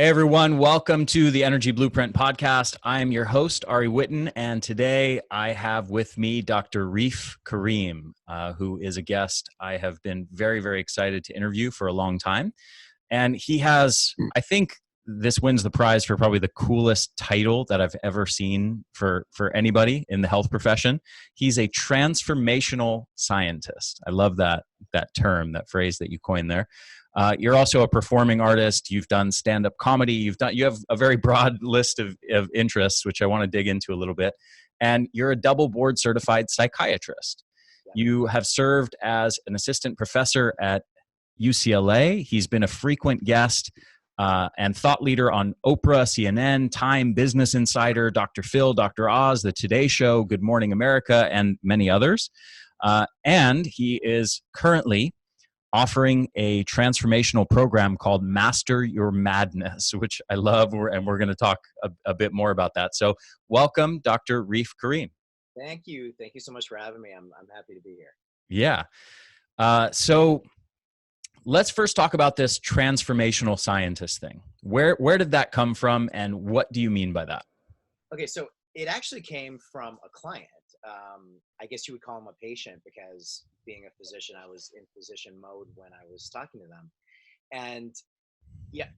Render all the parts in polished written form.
Hey everyone, welcome to the Energy Blueprint podcast. I'm your host, Ari Whitten, and today I have with me Dr. Reef Karim, who is a guest I have been very, very excited to interview for a long time. And he has, I think this wins the prize for probably the coolest title that I've ever seen for anybody in the health profession. He's a transformational scientist. I love that term, that phrase that you coined there. You're also a performing artist. You've done stand-up comedy. You have a very broad list of interests, which I want to dig into a little bit. And you're a double board certified psychiatrist. You have served as an assistant professor at UCLA. He's been a frequent guest and thought leader on Oprah, CNN, Time, Business Insider, Dr. Phil, Dr. Oz, The Today Show, Good Morning America, and many others. And he is currently offering a transformational program called Master Your Madness, which I love, and we're going to talk a bit more about that. So welcome, Dr. Reef Karim. Thank you. Thank you so much for having me. I'm happy to be here. Yeah. So let's first talk about this transformational scientist thing. Where did that come from, and what do you mean by that? Okay, so it actually came from a client. I guess you would call him a patient, because being a physician, I was in physician mode when I was talking to them. And yeah,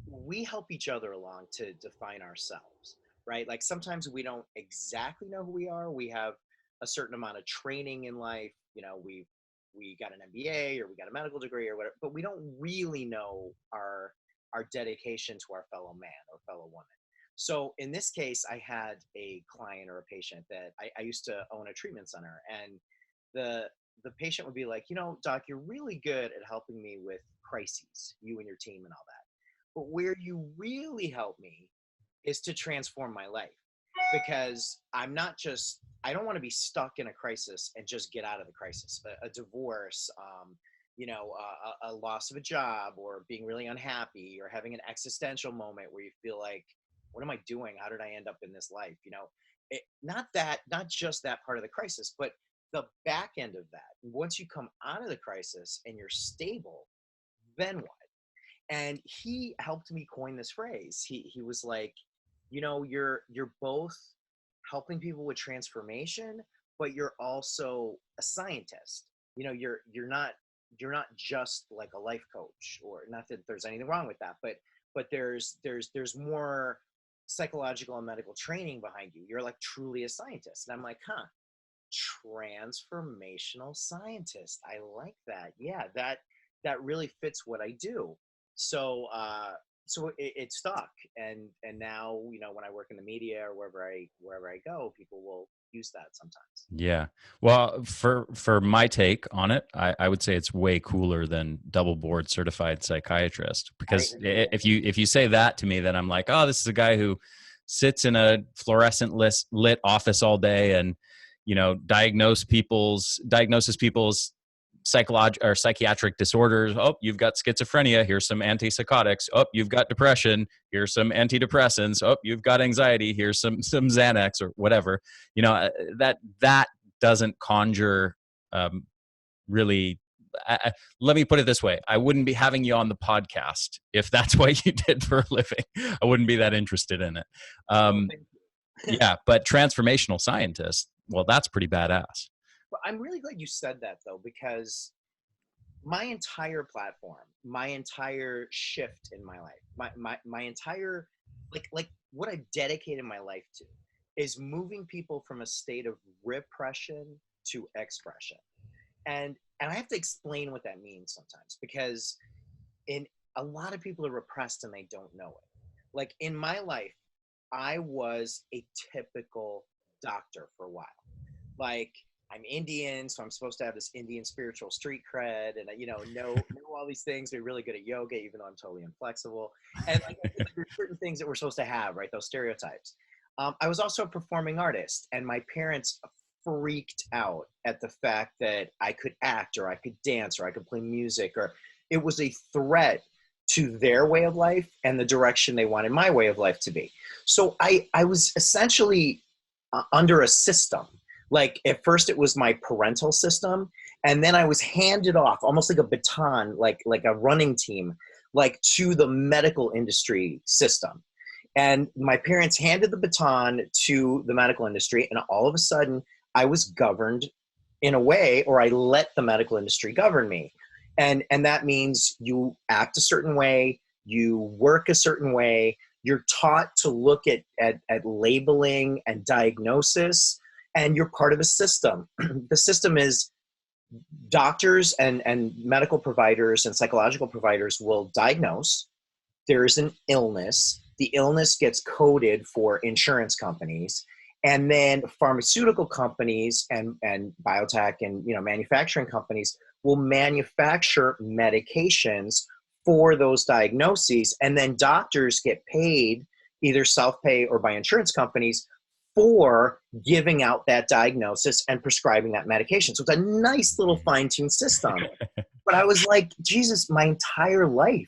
we help each other along to define ourselves, right? Like sometimes we don't exactly know who we are. We have a certain amount of training in life. You know, we got an MBA or we got a medical degree or whatever, but we don't really know our dedication to our fellow man or fellow woman. So in this case, I had a client or a patient that I used to own a treatment center, and the patient would be like, you know, doc, you're really good at helping me with crises, you and your team and all that. But where you really help me is to transform my life, because I don't want to be stuck in a crisis and just get out of the crisis, a divorce, a loss of a job, or being really unhappy, or having an existential moment where you feel like, what am I doing? How did I end up in this life? You know, not just that part of the crisis, but the back end of that. Once you come out of the crisis and you're stable, then what? And he helped me coin this phrase. He was like, you know, you're both helping people with transformation, but you're also a scientist. You know, you're not just like a life coach, or not that there's anything wrong with that, but there's more psychological and medical training behind you. You're like truly a scientist. And I'm like, transformational scientist. I like that. Yeah, that really fits what I do. So it stuck, and now, you know, when I work in the media or wherever I go, people will use that sometimes. Yeah. Well, for my take on it, I would say it's way cooler than double board certified psychiatrist, because if you say that to me, then I'm like, oh, this is a guy who sits in a fluorescent lit office all day and, you know, diagnoses people's psychological or psychiatric disorders. Oh, you've got schizophrenia. Here's some antipsychotics. Oh, you've got depression. Here's some antidepressants. Oh, you've got anxiety. Here's some Xanax or whatever. You know, that doesn't conjure really. Let me put it this way. I wouldn't be having you on the podcast if that's what you did for a living. I wouldn't be that interested in it. Yeah, but transformational scientist, well, that's pretty badass. But I'm really glad you said that, though, because my entire platform, my entire shift in my life, my entire, like what I've dedicated my life to is moving people from a state of repression to expression. And I have to explain what that means sometimes, because a lot of people are repressed and they don't know it. Like in my life, I was a typical doctor for a while. Like, I'm Indian, so I'm supposed to have this Indian spiritual street cred, and know all these things. They're really good at yoga, even though I'm totally inflexible. And like, there's certain things that we're supposed to have, right? Those stereotypes. I was also a performing artist, and my parents freaked out at the fact that I could act, or I could dance, or I could play music, or it was a threat to their way of life and the direction they wanted my way of life to be. So I was essentially under a system. Like at first it was my parental system, and then I was handed off almost like a baton, like a running team, like to the medical industry system. And my parents handed the baton to the medical industry, and all of a sudden I was governed in a way, or I let the medical industry govern me. And that means you act a certain way, you work a certain way, you're taught to look at labeling and diagnosis, and you're part of a system. The system is doctors and medical providers and psychological providers will diagnose. There is an illness. The illness gets coded for insurance companies, and then pharmaceutical companies and biotech and manufacturing companies will manufacture medications for those diagnoses, and then doctors get paid either self-pay or by insurance companies for giving out that diagnosis and prescribing that medication. So it's a nice little fine-tuned system. But I was like, Jesus, my entire life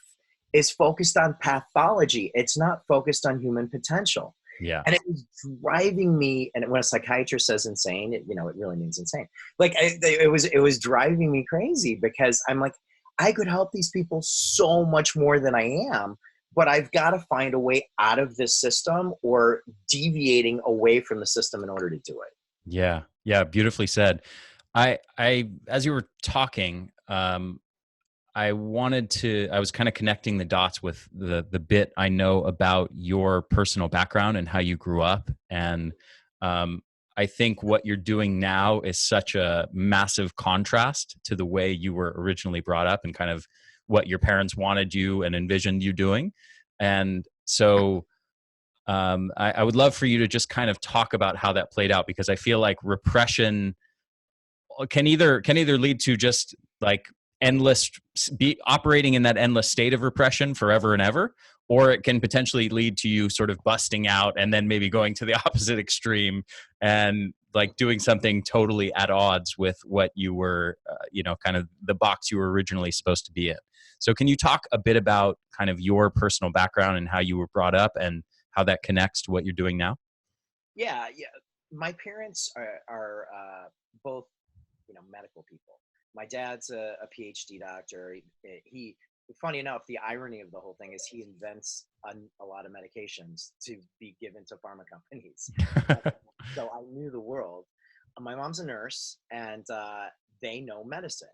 is focused on pathology. It's not focused on human potential. Yeah. And it was driving me, and when a psychiatrist says insane, it really means insane. Like it was driving me crazy, because I'm like, I could help these people so much more than I am, but I've got to find a way out of this system or deviating away from the system in order to do it. Yeah. Yeah. Beautifully said. I, as you were talking, I was kind of connecting the dots with the bit I know about your personal background and how you grew up. And I think what you're doing now is such a massive contrast to the way you were originally brought up and kind of what your parents wanted you and envisioned you doing. And so I would love for you to just kind of talk about how that played out, because I feel like repression can either lead to just like be operating in that endless state of repression forever and ever, or it can potentially lead to you sort of busting out and then maybe going to the opposite extreme and like doing something totally at odds with what you were, kind of the box you were originally supposed to be in. So can you talk a bit about kind of your personal background and how you were brought up and how that connects to what you're doing now? Yeah. My parents are both, medical people. My dad's a PhD doctor. He, funny enough, the irony of the whole thing is he invents a lot of medications to be given to pharma companies. So I knew the world. My mom's a nurse, and they know medicine.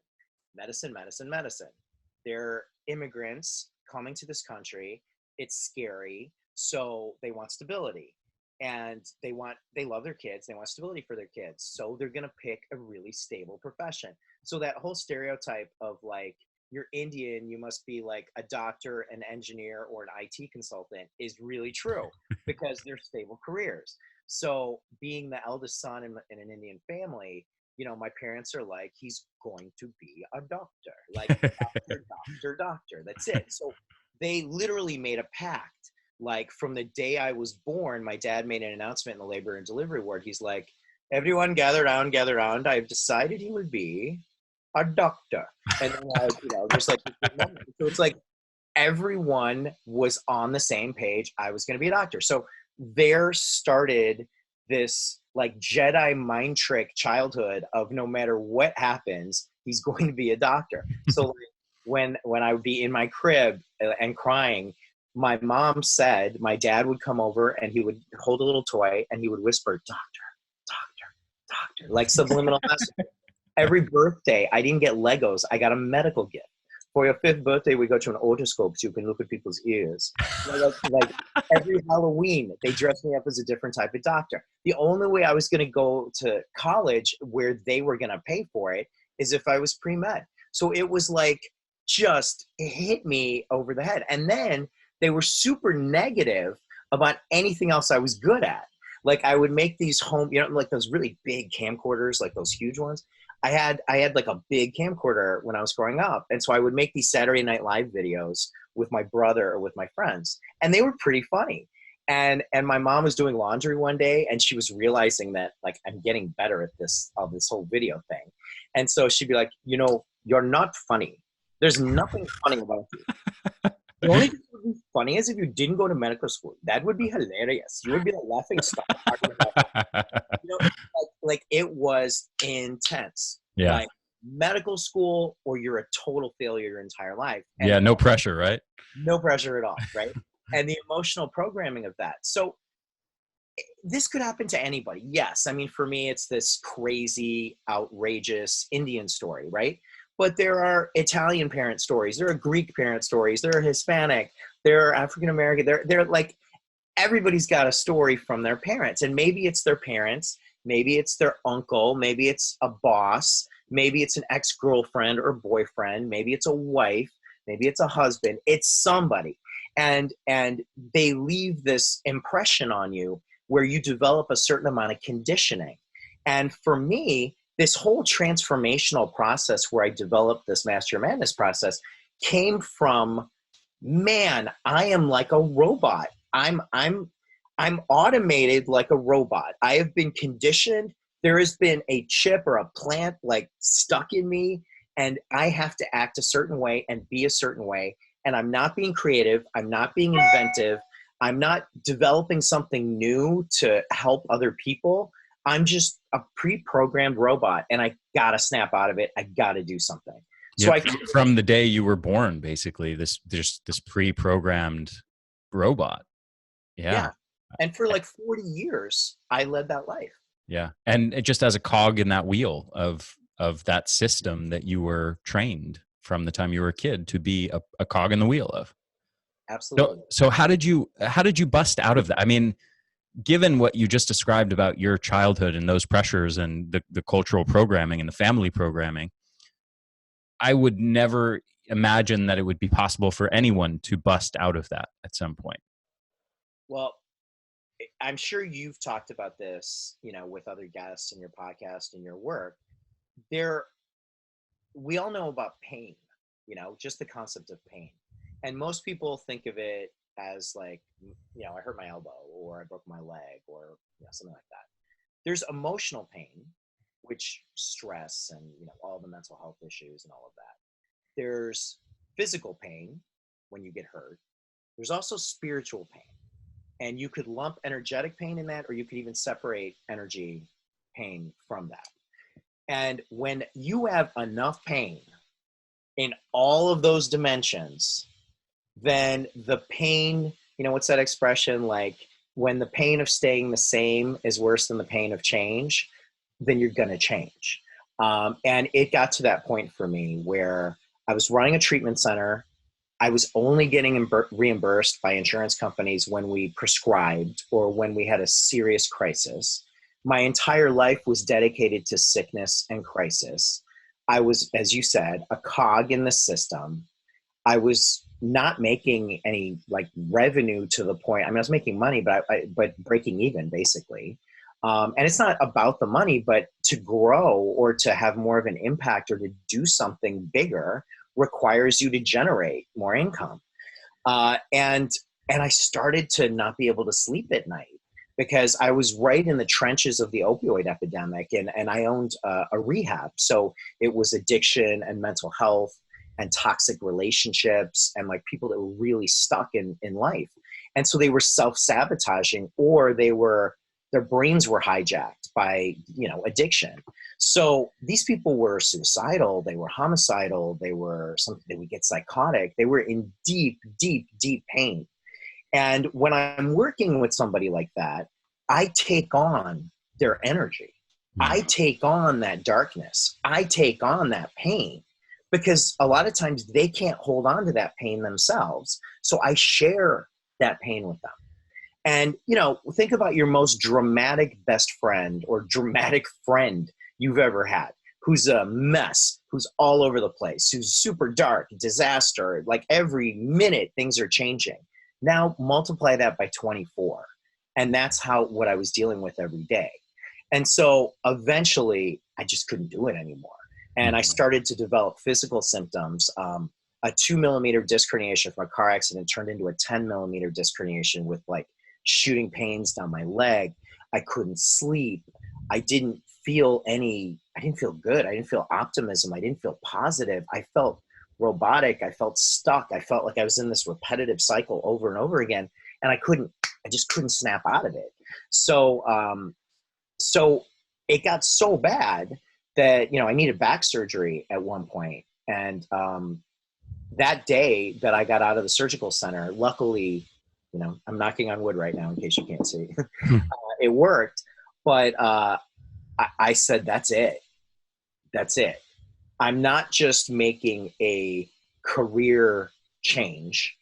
They're immigrants coming to this country. It's scary, so they want stability. And they love their kids. They want stability for their kids. So they're going to pick a really stable profession. So that whole stereotype of like, you're Indian, you must be like a doctor, an engineer, or an IT consultant is really true, because they're stable careers. So being the eldest son in an Indian family, my parents are like, he's going to be a doctor, like doctor. That's it. So they literally made a pact. Like from the day I was born, my dad made an announcement in the labor and delivery ward. He's like, everyone gather around. I've decided he would be a doctor. And then just like, so it's like everyone was on the same page. I was going to be a doctor. So there started this like Jedi mind trick childhood of no matter what happens, he's going to be a doctor. So like, when I would be in my crib and crying, my mom said my dad would come over and he would hold a little toy and he would whisper, doctor, like subliminal message. Every birthday, I didn't get Legos. I got a medical gift. For your 5th birthday, we got you an otoscope so you can look at people's ears. Like every Halloween, they dressed me up as a different type of doctor. The only way I was going to go to college where they were going to pay for it is if I was pre-med. So it was like, just hit me over the head. And then they were super negative about anything else I was good at. Like I would make these home, like those really big camcorders, like those huge ones. I had like a big camcorder when I was growing up. And so I would make these Saturday Night Live videos with my brother or with my friends. And they were pretty funny. And my mom was doing laundry one day and she was realizing that like I'm getting better at this whole video thing. And so she'd be like, you're not funny. There's nothing funny about you. The only thing that would be funny is if you didn't go to medical school. That would be hilarious. You would be the laughing stock. Like it was intense. Yeah. Like medical school or you're a total failure your entire life. And Yeah, no pressure, right? no pressure at all, right? And the emotional programming of that. So this could happen to anybody. Yes. I mean, for me, it's this crazy, outrageous Indian story, right? But there are Italian parent stories. There are Greek parent stories. There are Hispanic. There are African American. They're like, everybody's got a story from their parents. And maybe it's their parents. Maybe it's their uncle. Maybe it's a boss. Maybe it's an ex-girlfriend or boyfriend. Maybe it's a wife. Maybe it's a husband. It's somebody. And they leave this impression on you where you develop a certain amount of conditioning. And for me, this whole transformational process where I developed this Master Your Madness process came from, man, I am like a robot. I'm automated like a robot. I have been conditioned. There has been a chip or a plant like stuck in me, and I have to act a certain way and be a certain way. And I'm not being creative. I'm not being inventive. I'm not developing something new to help other people. I'm just a pre-programmed robot, and I gotta snap out of it. I gotta do something. So Yeah, from the day you were born, basically, this pre-programmed robot. Yeah. And for like 40 years, I led that life. Yeah. And it just as a cog in that wheel of that system that you were trained from the time you were a kid to be a cog in the wheel of. Absolutely. So how did you bust out of that? I mean, given what you just described about your childhood and those pressures and the cultural programming and the family programming, I would never imagine that it would be possible for anyone to bust out of that at some point. Well, I'm sure you've talked about this, with other guests in your podcast and your work. We all know about pain, just the concept of pain. And most people think of it as like, I hurt my elbow or I broke my leg or something like that. There's emotional pain, which stress and, all the mental health issues and all of that. There's physical pain when you get hurt. There's also spiritual pain. And you could lump energetic pain in that, or you could even separate energy pain from that. And when you have enough pain in all of those dimensions, then the pain, what's that expression? Like, when the pain of staying the same is worse than the pain of change, then you're going to change. And it got to that point for me where I was running a treatment center. I was only getting reimbursed by insurance companies when we prescribed or when we had a serious crisis. My entire life was dedicated to sickness and crisis. I was, as you said, a cog in the system. I was not making any revenue to the point. I mean, I was making money, but breaking even basically. And it's not about the money, but to grow or to have more of an impact or to do something bigger requires you to generate more income. And I started to not be able to sleep at night because I was right in the trenches of the opioid epidemic, and I owned a rehab. So it was addiction and mental health and toxic relationships and people that were really stuck in life. And so they were self-sabotaging, or their brains were hijacked by, addiction. So these people were suicidal, they were homicidal, they would get psychotic. They were in deep, deep, deep pain. And when I'm working with somebody like that, I take on their energy. I take on that darkness. I take on that pain because a lot of times they can't hold on to that pain themselves. So I share that pain with them. And, think about your most dramatic best friend or dramatic friend you've ever had, who's a mess, who's all over the place, who's super dark, disaster, like every minute things are changing. Now multiply that by 24. And that's what I was dealing with every day. And so eventually I just couldn't do it anymore. And I started to develop physical symptoms. A 2mm disc herniation from a car accident turned into a 10mm disc herniation with shooting pains down my leg. I couldn't sleep. I didn't feel good. I didn't feel optimism. I didn't feel positive. I felt robotic. I felt stuck. I felt like I was in this repetitive cycle over and over again. And I just couldn't snap out of it. So it got so bad that, I needed back surgery at one point. And that day that I got out of the surgical center, luckily, I'm knocking on wood right now in case you can't see, it worked. But I said, that's it. That's it. I'm not just making a career change.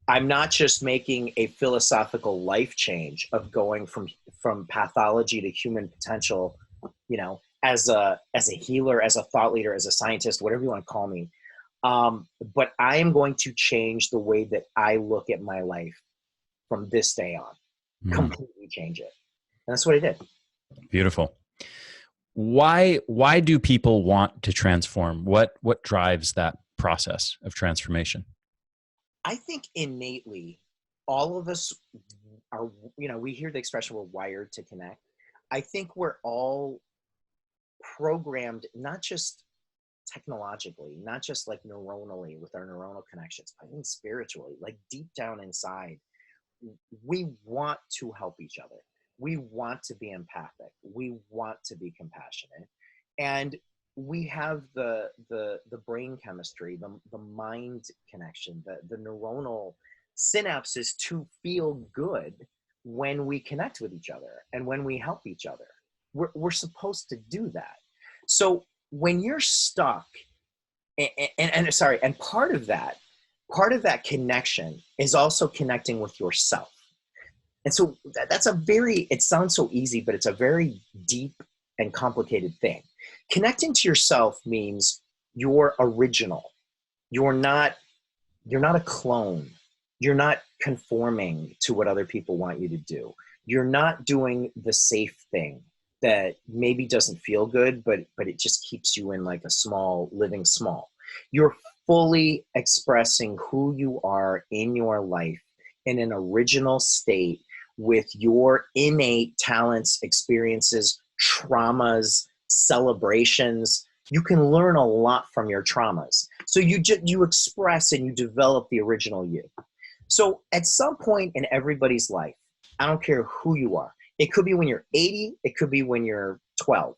I'm not just making a philosophical life change of going from pathology to human potential, as a healer, as a thought leader, as a scientist, whatever you want to call me. But I am going to change the way that I look at my life from this day on, completely change it. And that's what I did. Beautiful. Why do people want to transform? What drives that process of transformation? I think innately, all of us are, we hear the expression we're wired to connect. I think we're all programmed, not just technologically, not just like neuronally with our neuronal connections, but I think spiritually, like deep down inside, we want to help each other. We want to be empathic. We want to be compassionate. And we have the brain chemistry, the mind connection, the neuronal synapses to feel good when we connect with each other and when we help each other. We're supposed to do that. So when you're stuck, and part of that connection is also connecting with yourself. And so that's it sounds so easy, but it's a very deep and complicated thing. Connecting to yourself means you're original. You're not a clone. You're not conforming to what other people want you to do. You're not doing the safe thing that maybe doesn't feel good, but it just keeps you in like living small. You're fully expressing who you are in your life in an original state with your innate talents, experiences, traumas, celebrations. You can learn a lot from your traumas. So you express and you develop the original you. So at some point in everybody's life, I don't care who you are. It could be when you're 80, it could be when you're 12.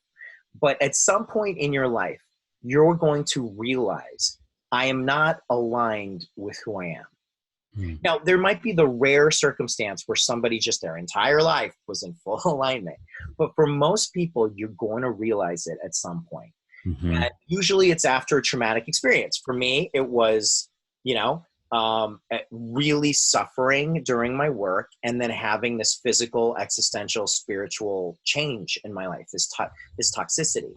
But at some point in your life, you're going to realize I am not aligned with who I am. Now, there might be the rare circumstance where somebody just their entire life was in full alignment. But for most people, you're going to realize it at some point. And usually it's after a traumatic experience. For me, it was, really suffering during my work and then having this physical, existential, spiritual change in my life, this toxicity.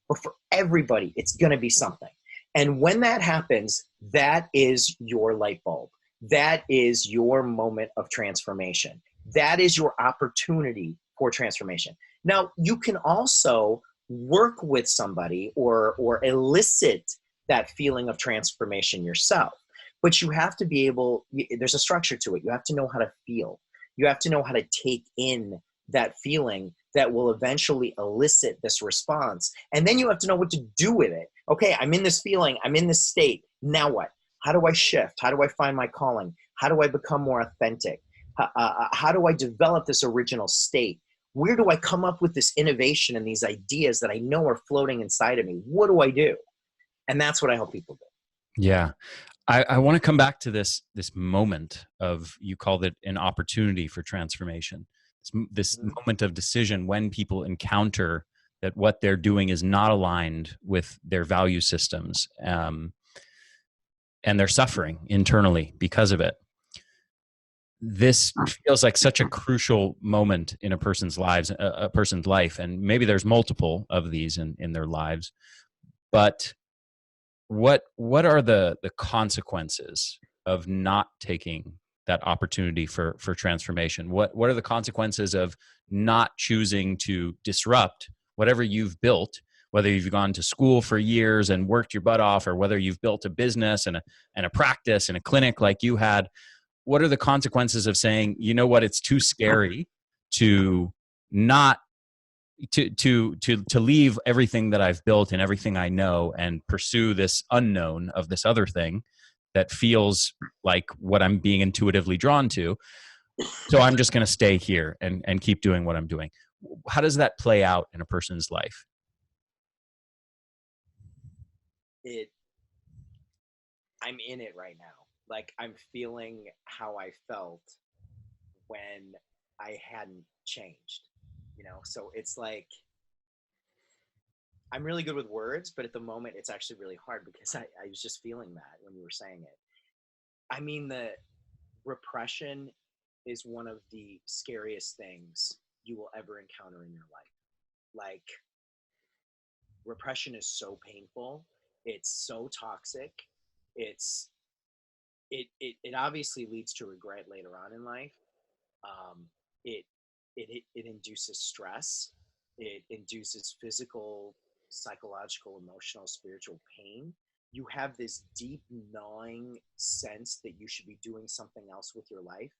But for everybody, it's going to be something. And when that happens, that is your light bulb. That is your moment of transformation. That is your opportunity for transformation. Now, you can also work with somebody or elicit that feeling of transformation yourself. But you have to be able, there's a structure to it. You have to know how to feel. You have to know how to take in that feeling that will eventually elicit this response. And then you have to know what to do with it. Okay, I'm in this feeling. I'm in this state. Now what? How do I shift? How do I find my calling? How do I become more authentic? How do I develop this original state? Where do I come up with this innovation and these ideas that I know are floating inside of me? What do I do? And that's what I help people do. Yeah. I want to come back to this moment of, you called it an opportunity for transformation. This moment of decision when people encounter that what they're doing is not aligned with their value systems, and they're suffering internally because of it. This feels like such a crucial moment in a person's life, and maybe there's multiple of these in their lives. But what are the consequences of not taking that opportunity for transformation? What are the consequences of not choosing to disrupt whatever you've built, whether you've gone to school for years and worked your butt off, or whether you've built a business and a practice and a clinic like you had? What are the consequences of saying, you know what, it's too scary to not to leave everything that I've built and everything I know and pursue this unknown of this other thing that feels like what I'm being intuitively drawn to. So I'm just going to stay here and keep doing what I'm doing. How does that play out in a person's life? it, I'm in it right now. Like, I'm feeling how I felt when I hadn't changed, So it's like, I'm really good with words, but at the moment it's actually really hard because I was just feeling that when you were saying it. I mean, the repression is one of the scariest things you will ever encounter in your life. Like, repression is so painful. It's so toxic. It's it obviously leads to regret later on in life. Um, it it induces stress. It induces physical, psychological, emotional, spiritual pain. You have this deep gnawing sense that you should be doing something else with your life,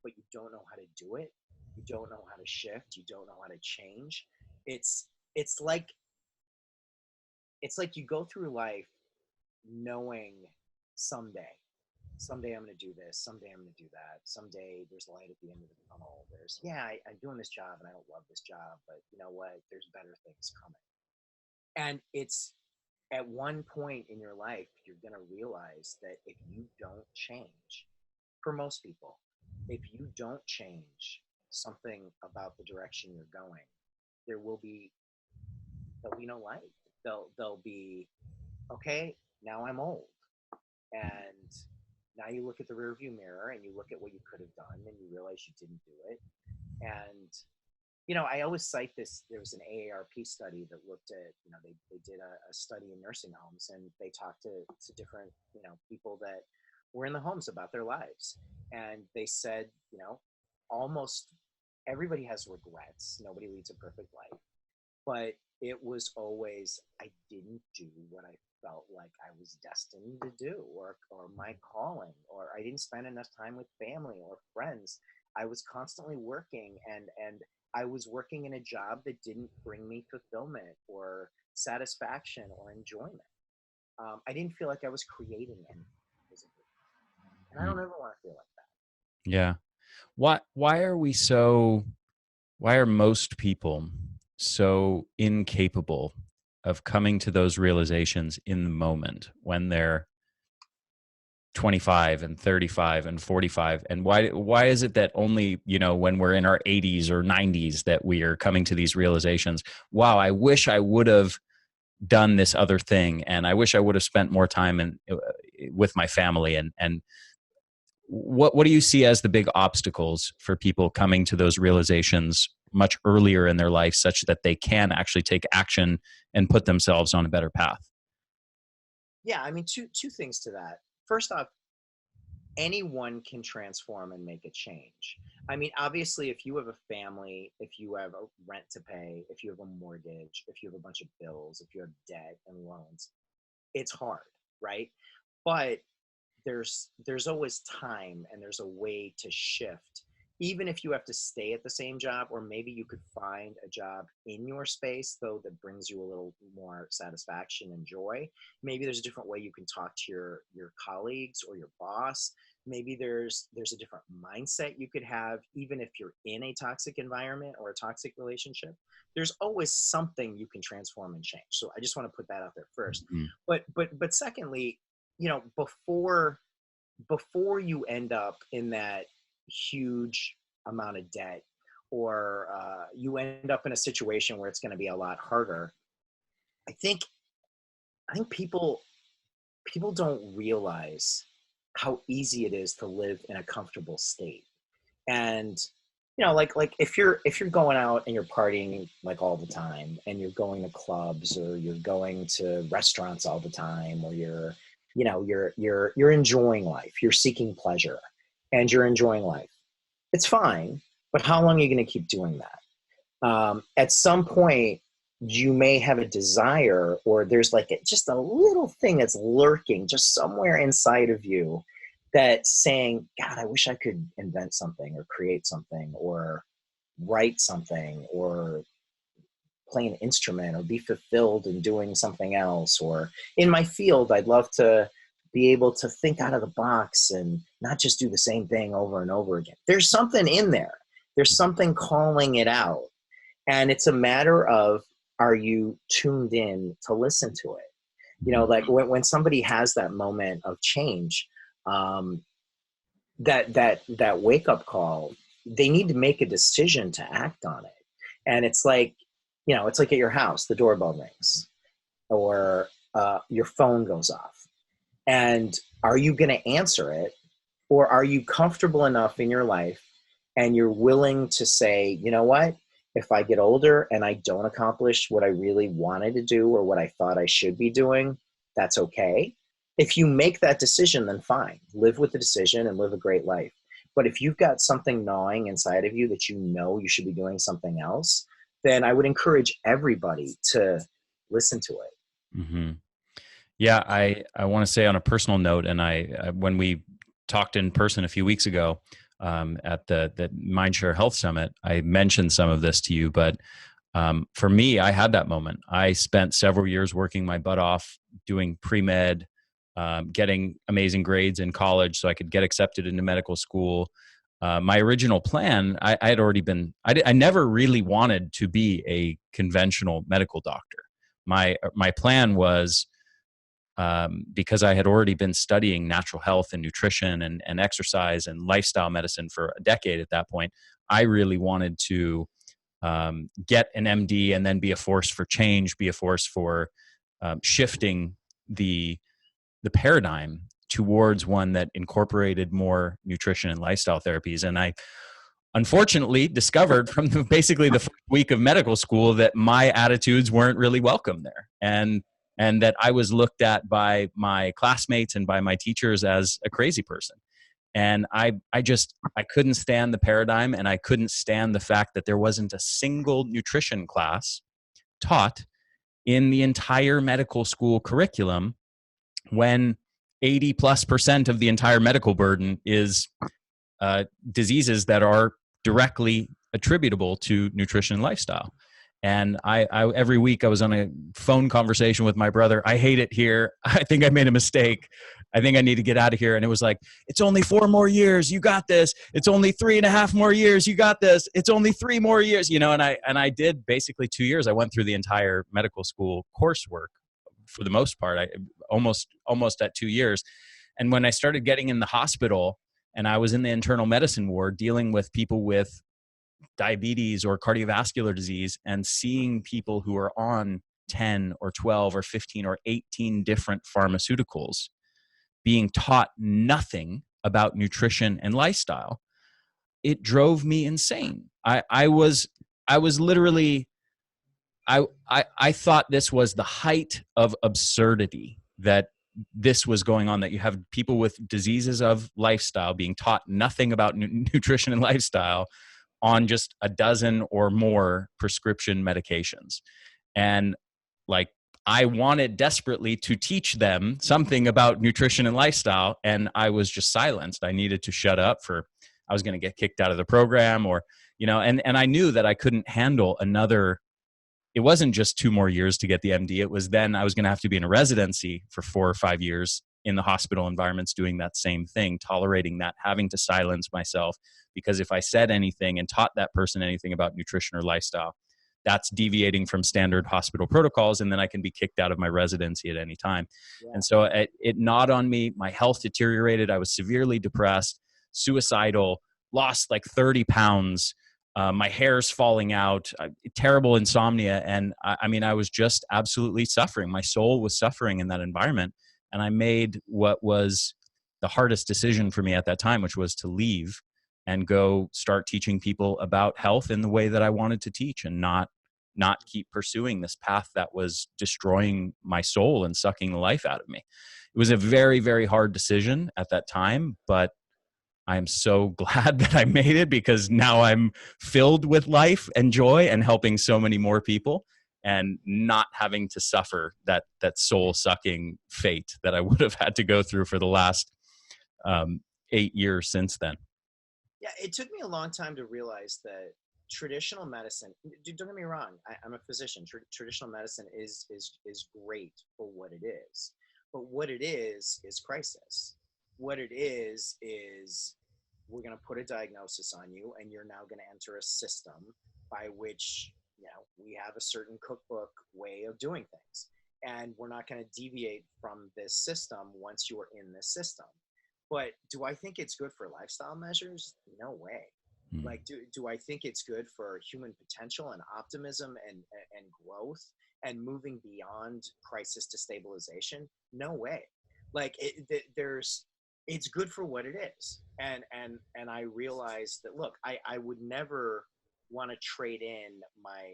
but you don't know how to do it. You don't know how to shift. You don't know how to change. It's it's like it's like you go through life knowing someday, someday I'm going to do this. Someday I'm going to do that. Someday there's light at the end of the tunnel. There's, yeah, I'm doing this job and I don't love this job, but you know what? There's better things coming. And it's at one point in your life, you're going to realize that if you don't change, for most people, if you don't change something about the direction you're going, there'll be no light. There'll be, okay, now I'm old. And now you look at the rearview mirror and you look at what you could have done and you realize you didn't do it. And, I always cite this. There was an AARP study that looked at, they did a study in nursing homes, and they talked to different, people that were in the homes about their lives. And they said, almost everybody has regrets. Nobody leads a perfect life. But it was always, I didn't do what I felt like I was destined to do, or my calling, or I didn't spend enough time with family or friends. I was constantly working, and I was working in a job that didn't bring me fulfillment or satisfaction or enjoyment. I didn't feel like I was creating anything physically, and I don't ever want to feel like that. Yeah. Why are most people so incapable of coming to those realizations in the moment when they're 25 and 35 and 45? And why is it that only, when we're in our 80s or 90s that we are coming to these realizations? Wow, I wish I would have done this other thing, and I wish I would have spent more time with my family. And what do you see as the big obstacles for people coming to those realizations much earlier in their life, such that they can actually take action and put themselves on a better path? Yeah, I mean, two things to that. First off, anyone can transform and make a change. I mean, obviously, if you have a family, if you have a rent to pay, if you have a mortgage, if you have a bunch of bills, if you have debt and loans, it's hard, right? But there's always time, and there's a way to shift. Even if you have to stay at the same job, or maybe you could find a job in your space though that brings you a little more satisfaction and joy. Maybe there's a different way you can talk to your colleagues or your boss. Maybe there's a different mindset you could have, even if you're in a toxic environment or a toxic relationship. There's always something you can transform and change. So I just want to put that out there first. Mm-hmm. But secondly, before you end up in that huge amount of debt, or you end up in a situation where it's going to be a lot harder, I think people don't realize how easy it is to live in a comfortable state. And like if you're going out and you're partying like all the time, and you're going to clubs, or you're going to restaurants all the time, or you're enjoying life, you're seeking pleasure, and you're enjoying life, it's fine. But how long are you going to keep doing that? At some point, you may have a desire, or there's like just a little thing that's lurking just somewhere inside of you that's saying, God, I wish I could invent something, or create something, or write something, or play an instrument, or be fulfilled in doing something else. Or in my field, I'd love to be able to think out of the box and not just do the same thing over and over again. There's something in there. There's something calling it out. And it's a matter of, are you tuned in to listen to it? You know, like when somebody has that moment of change, um, that wake up call, they need to make a decision to act on it. And it's like, you know, it's like at your house, the doorbell rings or your phone goes off. And are you going to answer it, or are you comfortable enough in your life and you're willing to say, you know what, if I get older and I don't accomplish what I really wanted to do or what I thought I should be doing, that's okay. If you make that decision, then fine, live with the decision and live a great life. But if you've got something gnawing inside of you that you know you should be doing something else, then I would encourage everybody to listen to it. Mm-hmm. Yeah, I want to say on a personal note, and when we talked in person a few weeks ago at the Mindshare Health Summit, I mentioned some of this to you. But for me, I had that moment. I spent several years working my butt off, doing pre-med, getting amazing grades in college so I could get accepted into medical school. My original plan, I had already been, I never really wanted to be a conventional medical doctor. My plan was, because I had already been studying natural health and nutrition and exercise and lifestyle medicine for a decade at that point, I really wanted to get an MD and then be a force for change, be a force for shifting the paradigm towards one that incorporated more nutrition and lifestyle therapies. And I unfortunately discovered from basically the first week of medical school that my attitudes weren't really welcome there, and that I was looked at by my classmates and by my teachers as a crazy person. And I couldn't stand the paradigm, and I couldn't stand the fact that there wasn't a single nutrition class taught in the entire medical school curriculum, when 80+% of the entire medical burden is diseases that are directly attributable to nutrition and lifestyle. And I every week I was on a phone conversation with my brother. I hate it here. I think I made a mistake. I think I need to get out of here. And it was like, it's only 4 more years. You got this. It's only 3.5 more years. You got this. It's only 3 more years. You know, and I did basically 2 years. I went through the entire medical school coursework for the most part. I almost at 2 years. And when I started getting in the hospital, and I was in the internal medicine ward dealing with people with diabetes or cardiovascular disease, and seeing people who are on 10 or 12 or 15 or 18 different pharmaceuticals being taught nothing about nutrition and lifestyle, it drove me insane. I was literally, I thought this was the height of absurdity, that this was going on, that you have people with diseases of lifestyle being taught nothing about nutrition and lifestyle on just a dozen or more prescription medications. And like, I wanted desperately to teach them something about nutrition and lifestyle, and I was just silenced. I needed to shut up, for I was going to get kicked out of the program, or, you know, and I knew that I couldn't handle another. It wasn't just 2 more years to get the MD. It was then I was going to have to be in a residency for 4 or 5 years in the hospital environments doing that same thing, tolerating that, having to silence myself, because if I said anything and taught that person anything about nutrition or lifestyle, that's deviating from standard hospital protocols, and then I can be kicked out of my residency at any time. Yeah. And so it gnawed on me. My health deteriorated. I was severely depressed, suicidal, lost like 30 pounds. My hair's falling out, terrible insomnia. And I mean, I was just absolutely suffering. My soul was suffering in that environment. And I made what was the hardest decision for me at that time, which was to leave and go start teaching people about health in the way that I wanted to teach, and not keep pursuing this path that was destroying my soul and sucking the life out of me. It was a very, very hard decision at that time, but I'm so glad that I made it, because now I'm filled with life and joy and helping so many more people, and not having to suffer that soul sucking fate that I would have had to go through for the last 8 years since then. Yeah, it took me a long time to realize that traditional medicine, don't get me wrong, I'm a physician. Traditional medicine is great for what it is. But what it is crisis. What it is we're going to put a diagnosis on you, and you're now going to enter a system by which, you know, we have a certain cookbook way of doing things. and we're not going to deviate from this system once you are in this system. But do I think it's good for lifestyle measures? No way. Like, do I think it's good for human potential and optimism and growth and moving beyond crisis to stabilization? No way. Like, it's good for what it is. And I realized that, look, I would never want to trade in my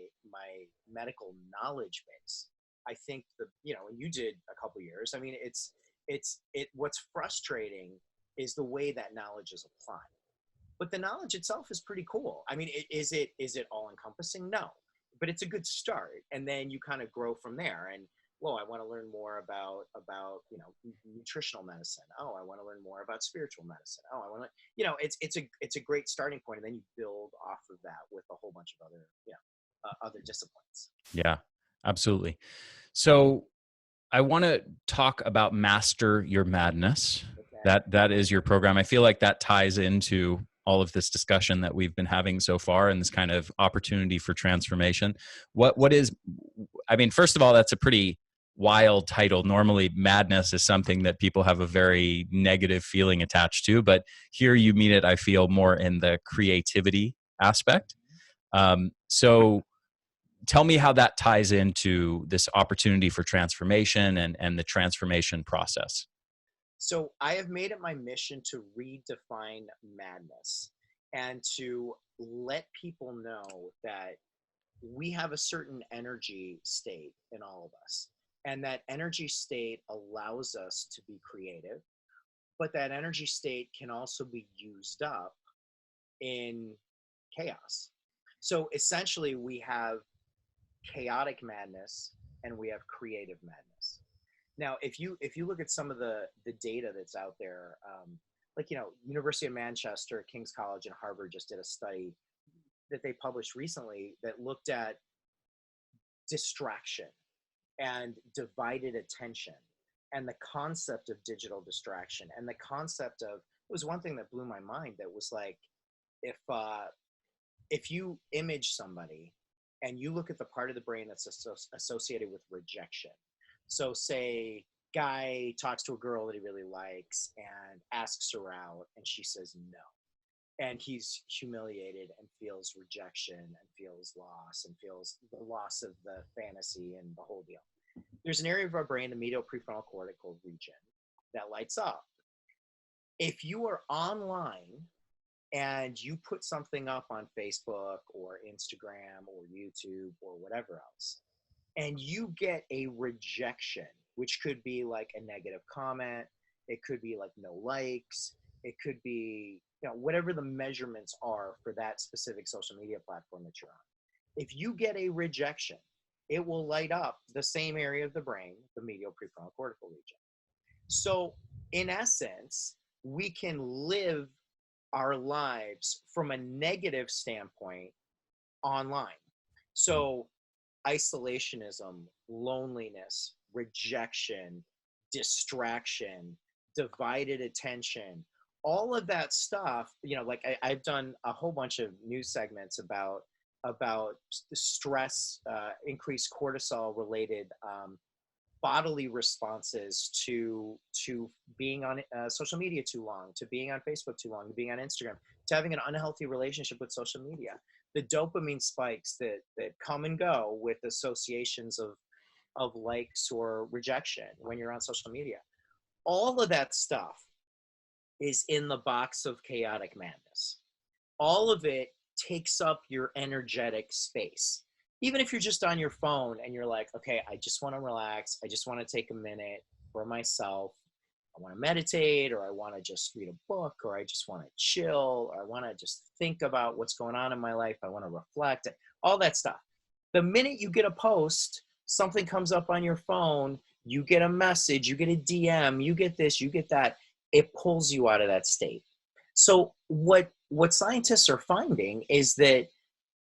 medical knowledge base. I think and you did a couple years. I mean, what's frustrating is the way that knowledge is applied. But the knowledge itself is pretty cool. I mean, is it all encompassing? No, but it's a good start. And then you kind of grow from there. And, I want to learn more about nutritional medicine. Oh, I want to learn more about spiritual medicine. Oh, I want to, it's a great starting point. And then you build off of that with a whole bunch of other disciplines. Yeah, absolutely. So I want to talk about Master Your Madness. Okay. That is your program. I feel like that ties into all of this discussion that we've been having so far and this kind of opportunity for transformation. First of all, that's a pretty wild title. Normally, madness is something that people have a very negative feeling attached to, but here you mean it, I feel, more in the creativity aspect. So tell me how that ties into this opportunity for transformation and the transformation process. So I have made it my mission to redefine madness and to let people know that we have a certain energy state in all of us. And that energy state allows us to be creative, but that energy state can also be used up in chaos. So essentially we have chaotic madness and we have creative madness. Now, if you look at some of the data that's out there, University of Manchester, King's College, and Harvard just did a study that they published recently that looked at distraction and divided attention and the concept of digital distraction and the concept of, it was one thing that blew my mind that was like, if you image somebody and you look at the part of the brain that's associated with rejection. So say guy talks to a girl that he really likes and asks her out and she says no. And he's humiliated and feels rejection and feels loss and feels the loss of the fantasy and the whole deal. There's an area of our brain, the medial prefrontal cortical region, that lights up. If you are online and you put something up on Facebook or Instagram or YouTube or whatever else, and you get a rejection, which could be like a negative comment, it could be like no likes, it could be, whatever the measurements are for that specific social media platform that you're on. If you get a rejection, it will light up the same area of the brain, the medial prefrontal cortical region. So in essence, we can live our lives from a negative standpoint online. So isolationism, loneliness, rejection, distraction, divided attention, all of that stuff, I've done a whole bunch of news segments about stress, increased cortisol related bodily responses to being on social media too long, to being on Facebook too long, to being on Instagram, to having an unhealthy relationship with social media. The dopamine spikes that come and go with associations of likes or rejection when you're on social media. All of that stuff is in the box of chaotic madness. All of it takes up your energetic space. Even if you're just on your phone and you're like, okay, I just want to relax. I just want to take a minute for myself. I want to meditate, or I want to just read a book, or I just want to chill, or I want to just think about what's going on in my life. I want to reflect, all that stuff. The minute you get a post, something comes up on your phone, you get a message, you get a DM, you get this, you get that. It pulls you out of that state. So what scientists are finding is that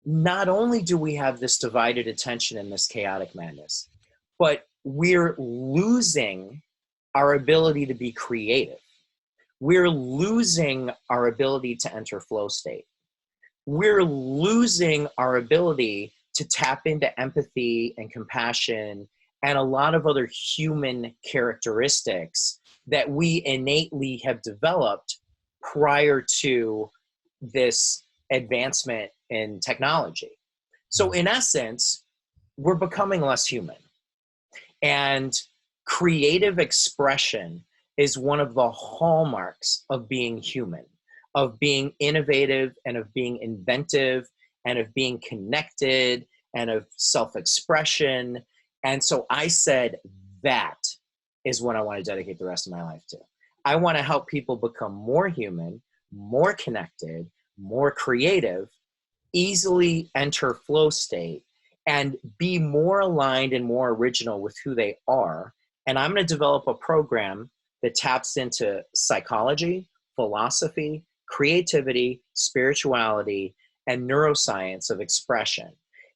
not only do we have this divided attention and this chaotic madness, but we're losing our ability to be creative. We're losing our ability to enter flow state. We're losing our ability to tap into empathy and compassion and a lot of other human characteristics that we innately have developed prior to this advancement in technology. So in essence, we're becoming less human. And creative expression is one of the hallmarks of being human, of being innovative and of being inventive and of being connected and of self-expression. And so I said, that is what I want to dedicate the rest of my life to. I want to help people become more human, more connected, more creative, easily enter flow state, and be more aligned and more original with who they are. And I'm going to develop a program that taps into psychology, philosophy, creativity, spirituality, and neuroscience of expression.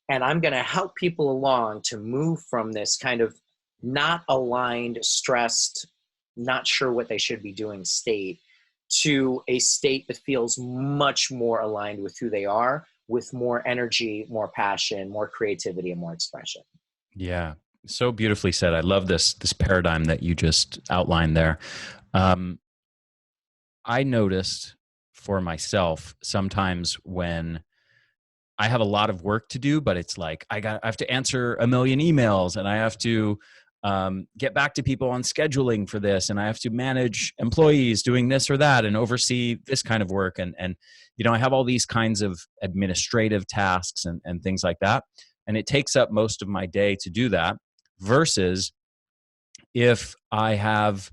And I'm going to help people along to move from this kind of not aligned, stressed, not sure what they should be doing state to a state that feels much more aligned with who they are, with more energy, more passion, more creativity, and more expression. Yeah, so beautifully said. I love this paradigm that you just outlined there. I noticed for myself sometimes when I have a lot of work to do, but it's like I have to answer a million emails, and I have to get back to people on scheduling for this, and I have to manage employees doing this or that, and oversee this kind of work, and you know, I have all these kinds of administrative tasks and things like that, and it takes up most of my day to do that. Versus if I have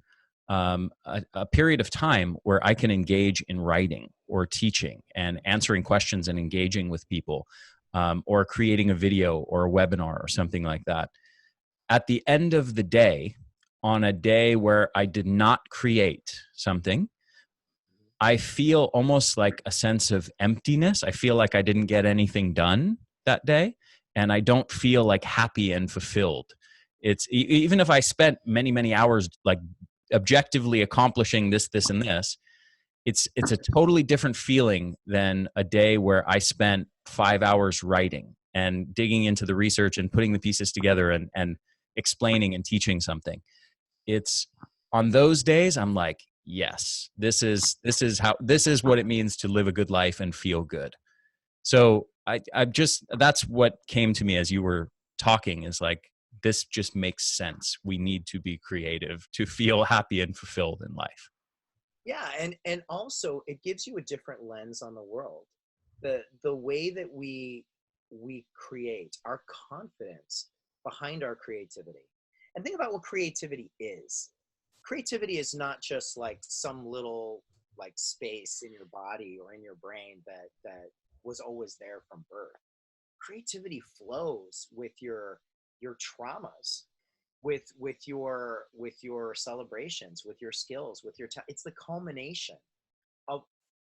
a period of time where I can engage in writing or teaching and answering questions and engaging with people, or creating a video or a webinar or something like that. At the end of the day, on a day where I did not create something, I feel almost like a sense of emptiness. I feel like I didn't get anything done that day, and I don't feel like happy and fulfilled. It's even if I spent many, many hours like objectively accomplishing this, this, and this, it's a totally different feeling than a day where I spent 5 hours writing and digging into the research and putting the pieces together and explaining and teaching something. It's on those days I'm like, yes, this is what it means to live a good life and feel good. So I just, that's what came to me as you were talking, is like, this just makes sense. We need to be creative to feel happy and fulfilled in life. Yeah, and also it gives you a different lens on the world. The way that we create, our confidence behind our creativity. And think about what creativity is. Creativity is not just like some little like space in your body or in your brain that was always there from birth. Creativity flows with your traumas, with your celebrations, with your skills, with your it's the culmination of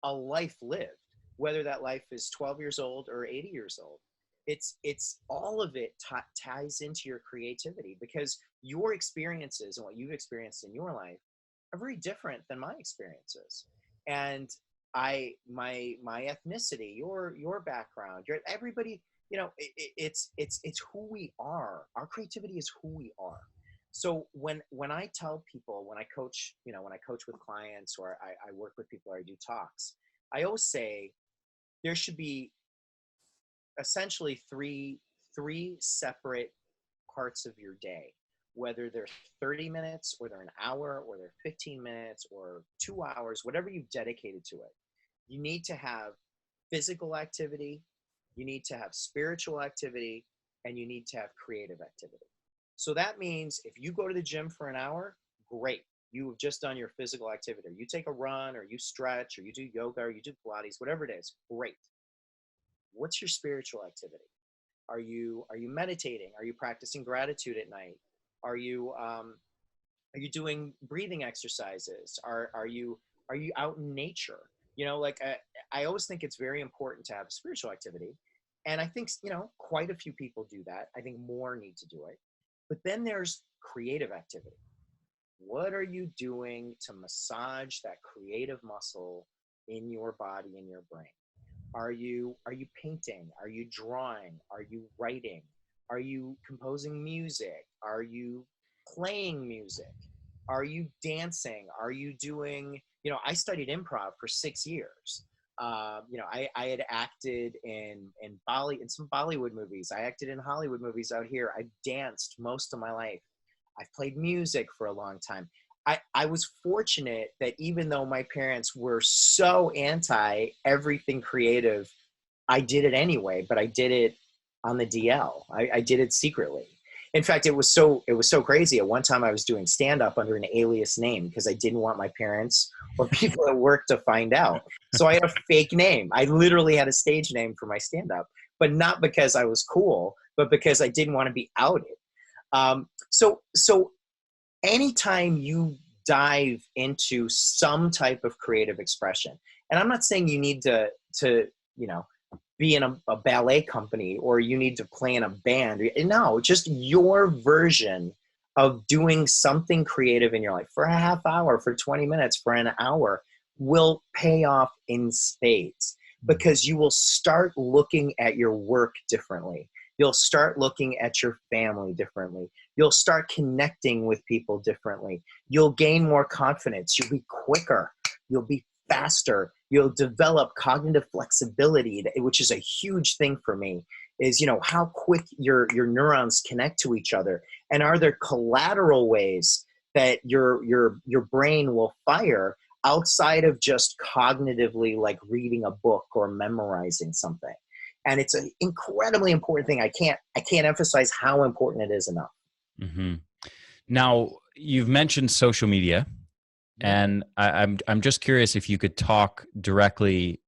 a life lived, whether that life is 12 years old or 80 years old. It's all of it ties into your creativity, because your experiences and what you've experienced in your life are very different than my experiences. And my ethnicity, your background, your everybody, you know, it's who we are. Our creativity is who we are. So when I tell people, when I coach, you know, when I coach with clients, or I work with people, or I do talks, I always say there should be essentially three separate parts of your day, whether they're 30 minutes or they're an hour or they're 15 minutes or 2 hours, whatever you've dedicated to it. You need to have physical activity, you need to have spiritual activity, and you need to have creative activity. So that means if you go to the gym for an hour, great. You have just done your physical activity. Or you take a run, or you stretch, or you do yoga, or you do Pilates, whatever it is, great. What's your spiritual activity? Are you meditating? Are you practicing gratitude at night? Are you doing breathing exercises? Are you out in nature? You know, like I always think it's very important to have spiritual activity, and I think, you know, quite a few people do that. I think more need to do it. But then there's creative activity. What are you doing to massage that creative muscle in your body, in your brain? Are you painting? Are you drawing? Are you writing? Are you composing music? Are you playing music? Are you dancing? Are you doing, I studied improv for 6 years. I had acted in some Bollywood movies. I acted in Hollywood movies out here. I danced most of my life. I've played music for a long time. I was fortunate that even though my parents were so anti everything creative, I did it anyway, but I did it on the DL. I did it secretly. In fact, it was so crazy. At one time I was doing stand-up under an alias name because I didn't want my parents or people at work to find out. So I had a fake name. I literally had a stage name for my stand-up, but not because I was cool, but because I didn't want to be outed. So anytime you dive into some type of creative expression, and I'm not saying you need to be in a ballet company or you need to play in a band. No, just your version of doing something creative in your life for a half hour, for 20 minutes, for an hour will pay off in spades, because you will start looking at your work differently. You'll start looking at your family differently. You'll start connecting with people differently. You'll gain more confidence. You'll be quicker. You'll be faster. You'll develop cognitive flexibility, which is a huge thing for me, is, how quick your neurons connect to each other. And are there collateral ways that your brain will fire outside of just cognitively, like reading a book or memorizing something? And it's an incredibly important thing. I can't emphasize how important it is enough. Mm-hmm. Now, you've mentioned social media, and I'm just curious if you could talk directly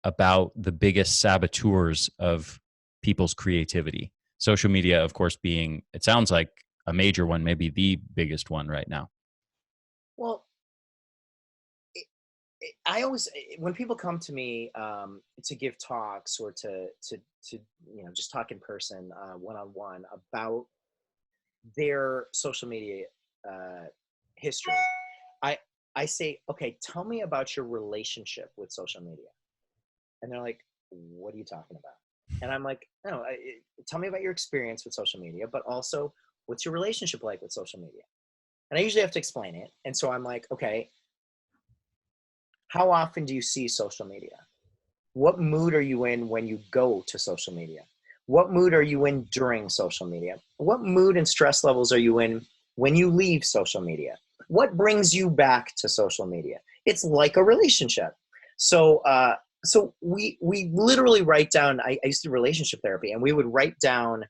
about the biggest saboteurs of people's creativity. Social media, of course, being, it sounds like, a major one, maybe the biggest one right now. Well, I always, when people come to me to give talks or to just talk in person, one-on-one about their social media history, I say, okay, tell me about your relationship with social media. And they're like, what are you talking about? And I'm like, no, tell me about your experience with social media, but also what's your relationship like with social media? And I usually have to explain it. And so I'm like, okay, how often do you see social media? What mood are you in when you go to social media? What mood are you in during social media? What mood and stress levels are you in when you leave social media? What brings you back to social media? It's like a relationship. So we literally write down, I used to do relationship therapy, and we would write down,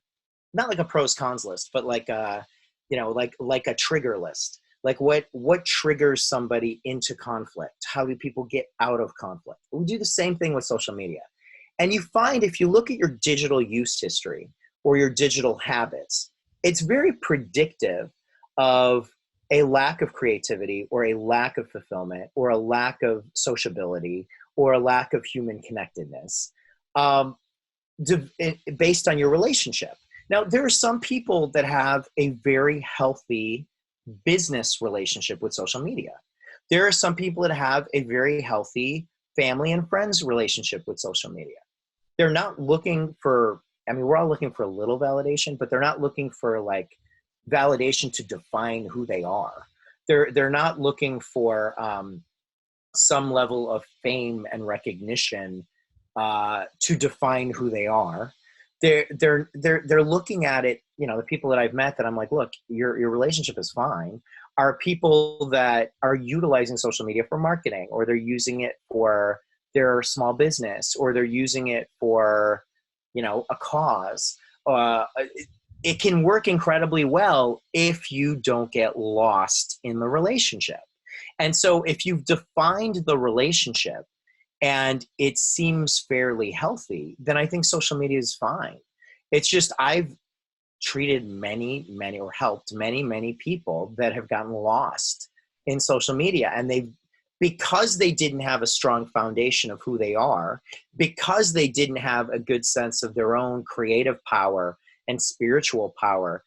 not like a pros cons list, but like like a trigger list. Like what triggers somebody into conflict? How do people get out of conflict? We do the same thing with social media. And you find, if you look at your digital use history or your digital habits, it's very predictive of a lack of creativity or a lack of fulfillment or a lack of sociability or a lack of human connectedness, based on your relationship. Now, there are some people that have a very healthy business relationship with social media. There are some people that have a very healthy family and friends relationship with social media. They're not looking for, we're all looking for a little validation, but they're not looking for like validation to define who they are. They're not looking for some level of fame and recognition to define who they are. They're looking at it, the people that I've met that I'm like, look, your relationship is fine, are people that are utilizing social media for marketing, or they're using it for their small business, or they're using it for, a cause. It can work incredibly well if you don't get lost in the relationship. And so if you've defined the relationship and it seems fairly healthy, then I think social media is fine. It's just, I've treated many, or helped many people that have gotten lost in social media. And because they didn't have a strong foundation of who they are, because they didn't have a good sense of their own creative power and spiritual power,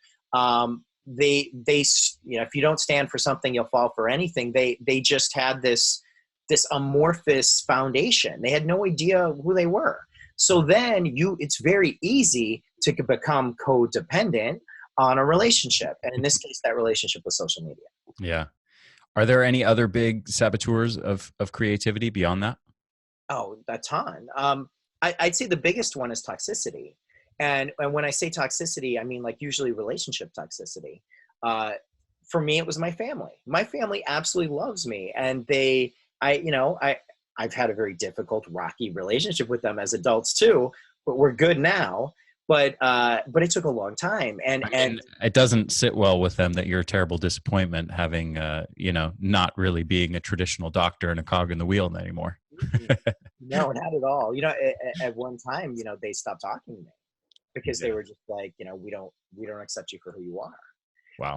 if you don't stand for something, you'll fall for anything. They just had this amorphous foundation. They had no idea who they were. So then it's very easy to become codependent on a relationship. And in this case, that relationship was social media. Yeah. Are there any other big saboteurs of creativity beyond that? Oh, a ton. I'd say the biggest one is toxicity. And when I say toxicity, I mean like usually relationship toxicity. For me, it was my family. My family absolutely loves me. And I've had a very difficult, rocky relationship with them as adults too, but we're good now. But it took a long time. And It doesn't sit well with them that you're a terrible disappointment having, not really being a traditional doctor and a cog in the wheel anymore. no, not at all. At one time, they stopped talking to me because they Yeah. were just like, we don't accept you for who you are. Wow.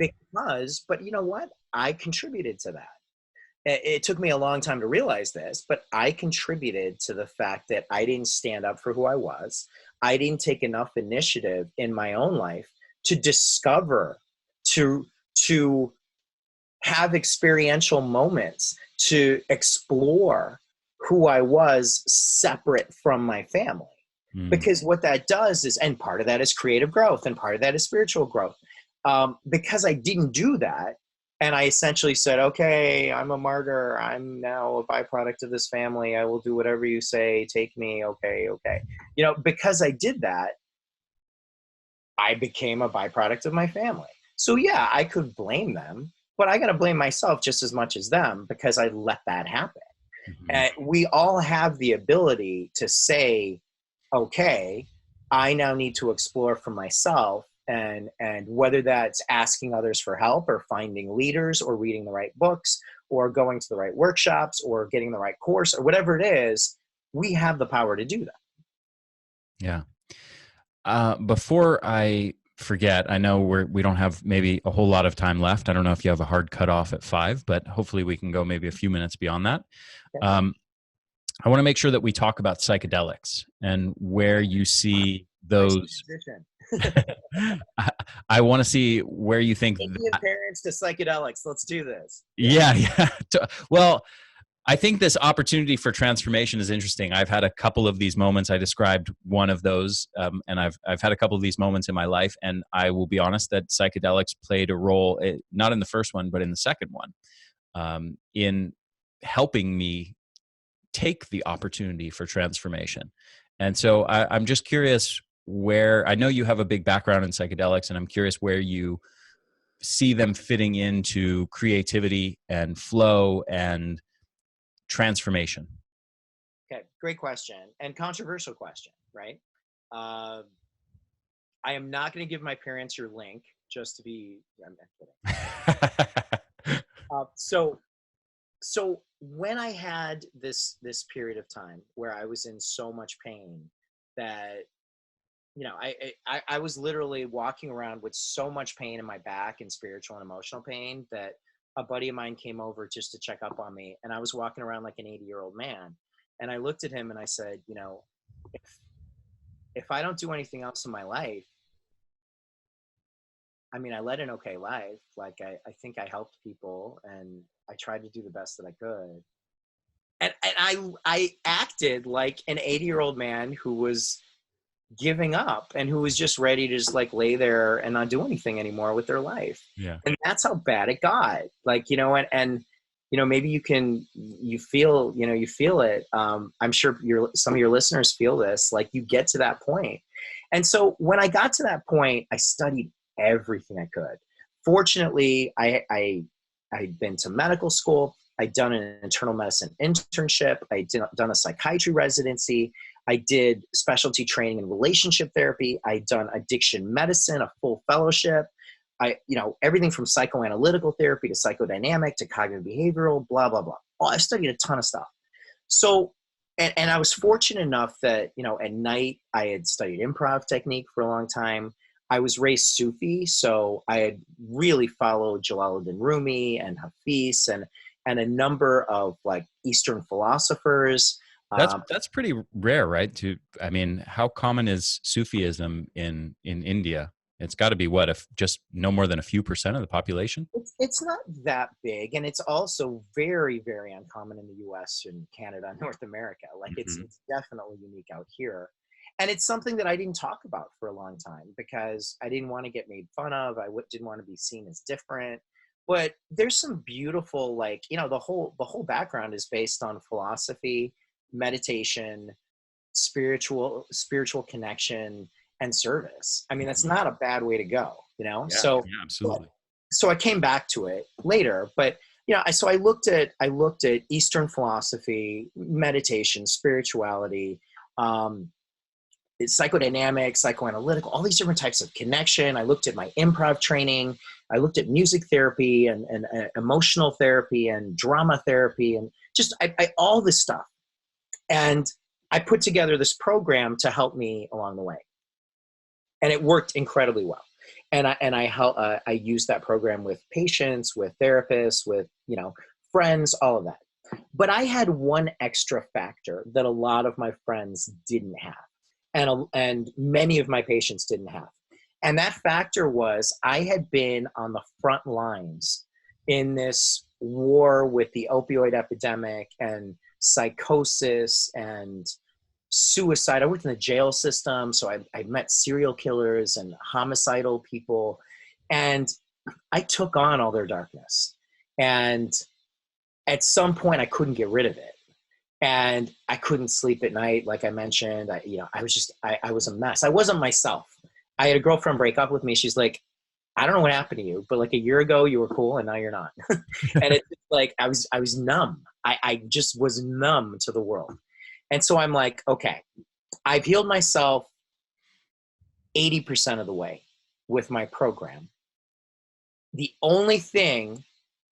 But you know what? I contributed to that. It took me a long time to realize this, but I contributed to the fact that I didn't stand up for who I was. I didn't take enough initiative in my own life to discover, to have experiential moments, to explore who I was separate from my family. Mm. Because what that does is, and part of that is creative growth, and part of that is spiritual growth. Because I didn't do that, and I essentially said, okay, I'm a martyr. I'm now a byproduct of this family. I will do whatever you say. Take me. Okay. Because I did that, I became a byproduct of my family. So yeah, I could blame them, but I got to blame myself just as much as them because I let that happen. Mhm. And we all have the ability to say, okay, I now need to explore for myself, and whether that's asking others for help or finding leaders or reading the right books or going to the right workshops or getting the right course or whatever it is, we have the power to do that. Yeah. Before I forget, I know we don't have maybe a whole lot of time left. I don't know if you have a hard cutoff at 5, but hopefully we can go maybe a few minutes beyond that. Okay. I want to make sure that we talk about psychedelics and where you see Nice those. transition. I, I want to see where you think Indian that. parents to psychedelics. Let's do this. Yeah. Yeah, yeah. Well, I think this opportunity for transformation is interesting. I've had a couple of these moments. I described one of those, and I've had a couple of these moments in my life. And I will be honest that psychedelics played a role, not in the first one, but in the second one, in helping me take the opportunity for transformation. And so I'm just curious where I know you have a big background in psychedelics, and I'm curious where you see them fitting into creativity and flow and transformation. Okay. Great question and controversial question, right? Uh, I am not going to give my parents your link just to be. I'm kidding. Uh, so so when I had this period of time where I was in so much pain that I was literally walking around with so much pain in my back and spiritual and emotional pain that a buddy of mine came over just to check up on me, and I was walking around like an 80-year-old man, and I looked at him and I said, if if I don't do anything else in my life, I mean, I led an okay life. Like I think I helped people and I tried to do the best that I could. And I acted like an 80-year-old man who was giving up and who was just ready to just like lay there and not do anything anymore with their life. Yeah. And that's how bad it got. Like, and maybe you feel it. I'm sure some of your listeners feel this, like you get to that point. And so when I got to that point, I studied everything I could. Fortunately, I'd been to medical school. I'd done an internal medicine internship. Done a psychiatry residency. I did specialty training in relationship therapy. I'd done addiction medicine, a full fellowship. Everything from psychoanalytical therapy to psychodynamic to cognitive behavioral, blah, blah, blah. Oh, I studied a ton of stuff. So, and I was fortunate enough that, at night I had studied improv technique for a long time. I was raised Sufi, so I had really followed Jalaluddin Rumi and Hafiz and a number of like Eastern philosophers. That's pretty rare, right? I mean, how common is Sufism in India? It's got to be what, if just no more than a few percent of the population? It's not that big, and it's also very, very uncommon in the U.S. and Canada and North America. Like Mhm. it's definitely unique out here. And it's something that I didn't talk about for a long time because I didn't want to get made fun of. Didn't want to be seen as different. But there's some beautiful, like, the whole background is based on philosophy, meditation, spiritual connection, and service. I mean, that's not a bad way to go, you know? Yeah, So, yeah, absolutely. so I came back to it later, but I looked at Eastern philosophy, meditation, spirituality, um, psychodynamics, psychoanalytical, all these different types of connection. I looked at my improv training. I looked at music therapy and emotional therapy and drama therapy and just all this stuff. And I put together this program to help me along the way. And it worked incredibly well. And I used that program with patients, with therapists, with, friends, all of that. But I had one extra factor that a lot of my friends didn't have, and many of my patients didn't have. And that factor was I had been on the front lines in this war with the opioid epidemic and psychosis and suicide. I worked in the jail system, so I met serial killers and homicidal people, and I took on all their darkness. And at some point, I couldn't get rid of it, and I couldn't sleep at night. Like I mentioned, I was a mess. I wasn't myself. I had a girlfriend break up with me. She's like, I don't know what happened to you, but like a year ago you were cool and now you're not. And it's like I was numb. I just was numb to the world. And so I'm like, okay, I've healed myself 80% of the way with my program. The only thing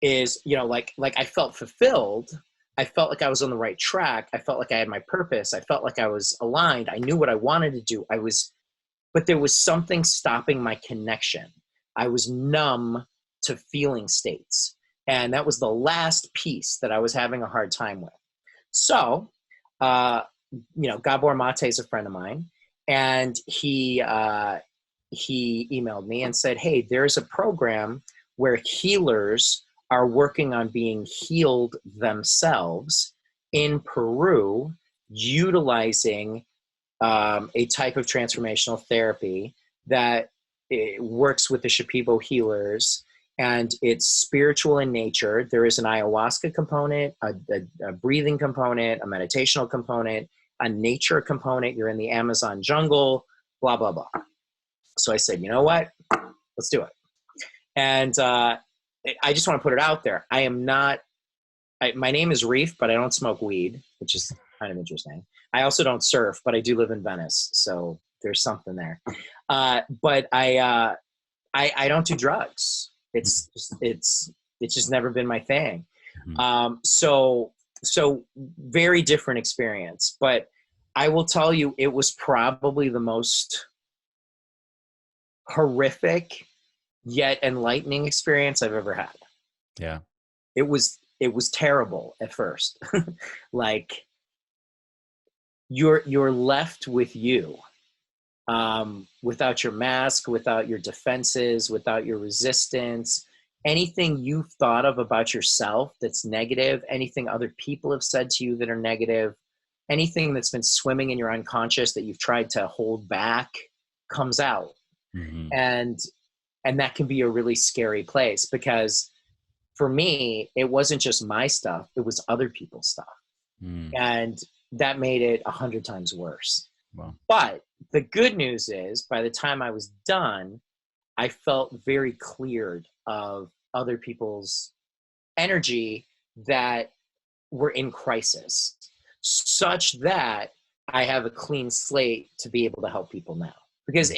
is, like I felt fulfilled. I felt like I was on the right track. I felt like I had my purpose. I felt like I was aligned. I knew what I wanted to do. But there was something stopping my connection. I was numb to feeling states. And that was the last piece that I was having a hard time with. So, Gabor Mate is a friend of mine, and he emailed me and said, hey, there's a program where healers are working on being healed themselves in Peru, utilizing a type of transformational therapy that works with the Shipibo healers, and it's spiritual in nature. There is an ayahuasca component, a breathing component, a meditational component, a nature component. You're in the Amazon jungle, blah, blah, blah. So I said, you know what? Let's do it. And I just want to put it out there. My name is Reef, but I don't smoke weed, which is kind of interesting. I also don't surf, but I do live in Venice. So there's something there. But I don't do drugs. It's just never been my thing. So very different experience, but I will tell you, it was probably the most horrific yet enlightening experience I've ever had. Yeah. It was terrible at first. Like you're left with you, without your mask, without your defenses, without your resistance, anything you've thought of about yourself that's negative, anything other people have said to you that are negative, anything that's been swimming in your unconscious that you've tried to hold back comes out. Mm-hmm. And that can be a really scary place, because for me, it wasn't just my stuff, it was other people's stuff. And that made it 100 times worse. Wow. But the good news is, by the time I was done, I felt very cleared of other people's energy that were in crisis, such that I have a clean slate to be able to help people now. Because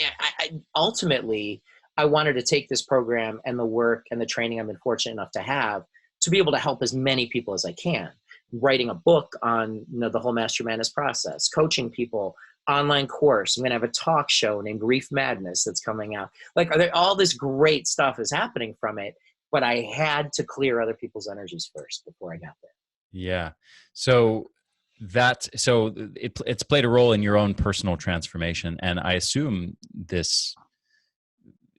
ultimately, I wanted to take this program and the work and the training I've been fortunate enough to have to be able to help as many people as I can. Writing a book on the whole Master Madness process, coaching people, online course. I'm going to have a talk show named Reef Madness that's coming out. Like, all this great stuff is happening from it, but I had to clear other people's energies first before I got there. Yeah. So it's played a role in your own personal transformation. And I assume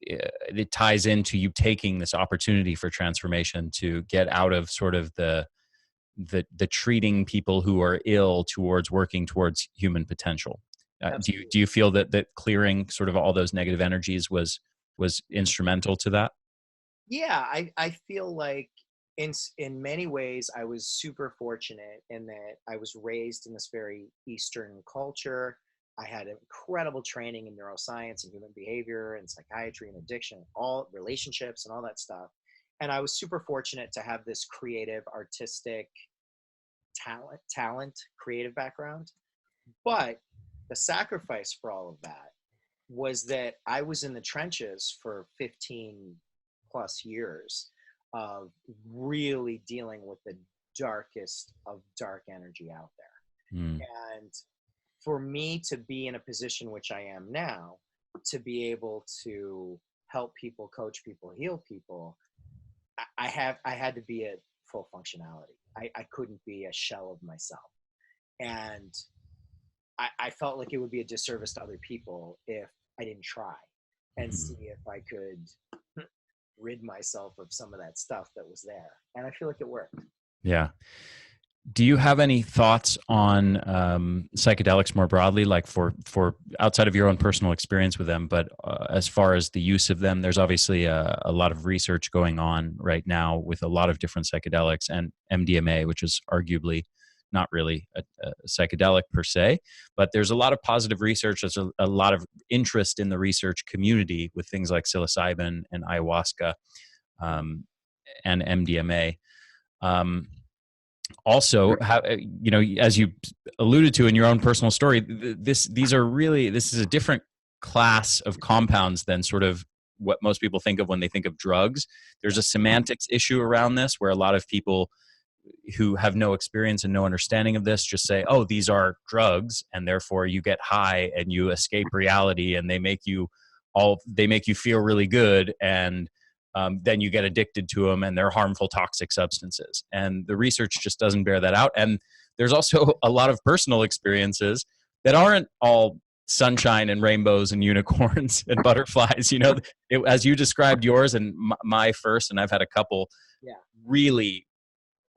it ties into you taking this opportunity for transformation to get out of sort of the treating people who are ill towards working towards human potential. Absolutely. Do you feel that clearing sort of all those negative energies was instrumental to that? Yeah, I feel like in many ways I was super fortunate in that I was raised in this very Eastern culture. I had incredible training in neuroscience and human behavior and psychiatry and addiction, all relationships and all that stuff. And I was super fortunate to have this creative, artistic creative background. But the sacrifice for all of that was that I was in the trenches for 15 plus years of really dealing with the darkest of dark energy out Mm. there. And for me to be in a position which I am now, to be able to help people, coach people, heal people, I had to be at full functionality. I couldn't be a shell of myself. And I felt like it would be a disservice to other people if I didn't try and Mhm. see if I could rid myself of some of that stuff that was there. And I feel like it worked. Yeah. Do you have any thoughts on psychedelics more broadly, like for outside of your own personal experience with them, but as far as the use of them? There's obviously a lot of research going on right now with a lot of different psychedelics and MDMA, which is arguably not really a psychedelic per se, but there's a lot of positive research. There's a lot of interest in the research community with things like psilocybin and ayahuasca um, and MDMA. Um, Also, how, as you alluded to in your own personal story, this is a different class of compounds than sort of what most people think of when they think of drugs. There's Yeah. a semantics issue around this where a lot of people who have no experience and no understanding of this just say, oh, these are drugs, and therefore you get high and you escape reality, and they make you feel really good, and then you get addicted to them, and they're harmful, toxic substances. And the research just doesn't bear that out. And there's also a lot of personal experiences that aren't all sunshine and rainbows and unicorns and butterflies. As you described yours and my first, and I've had a couple Yeah. really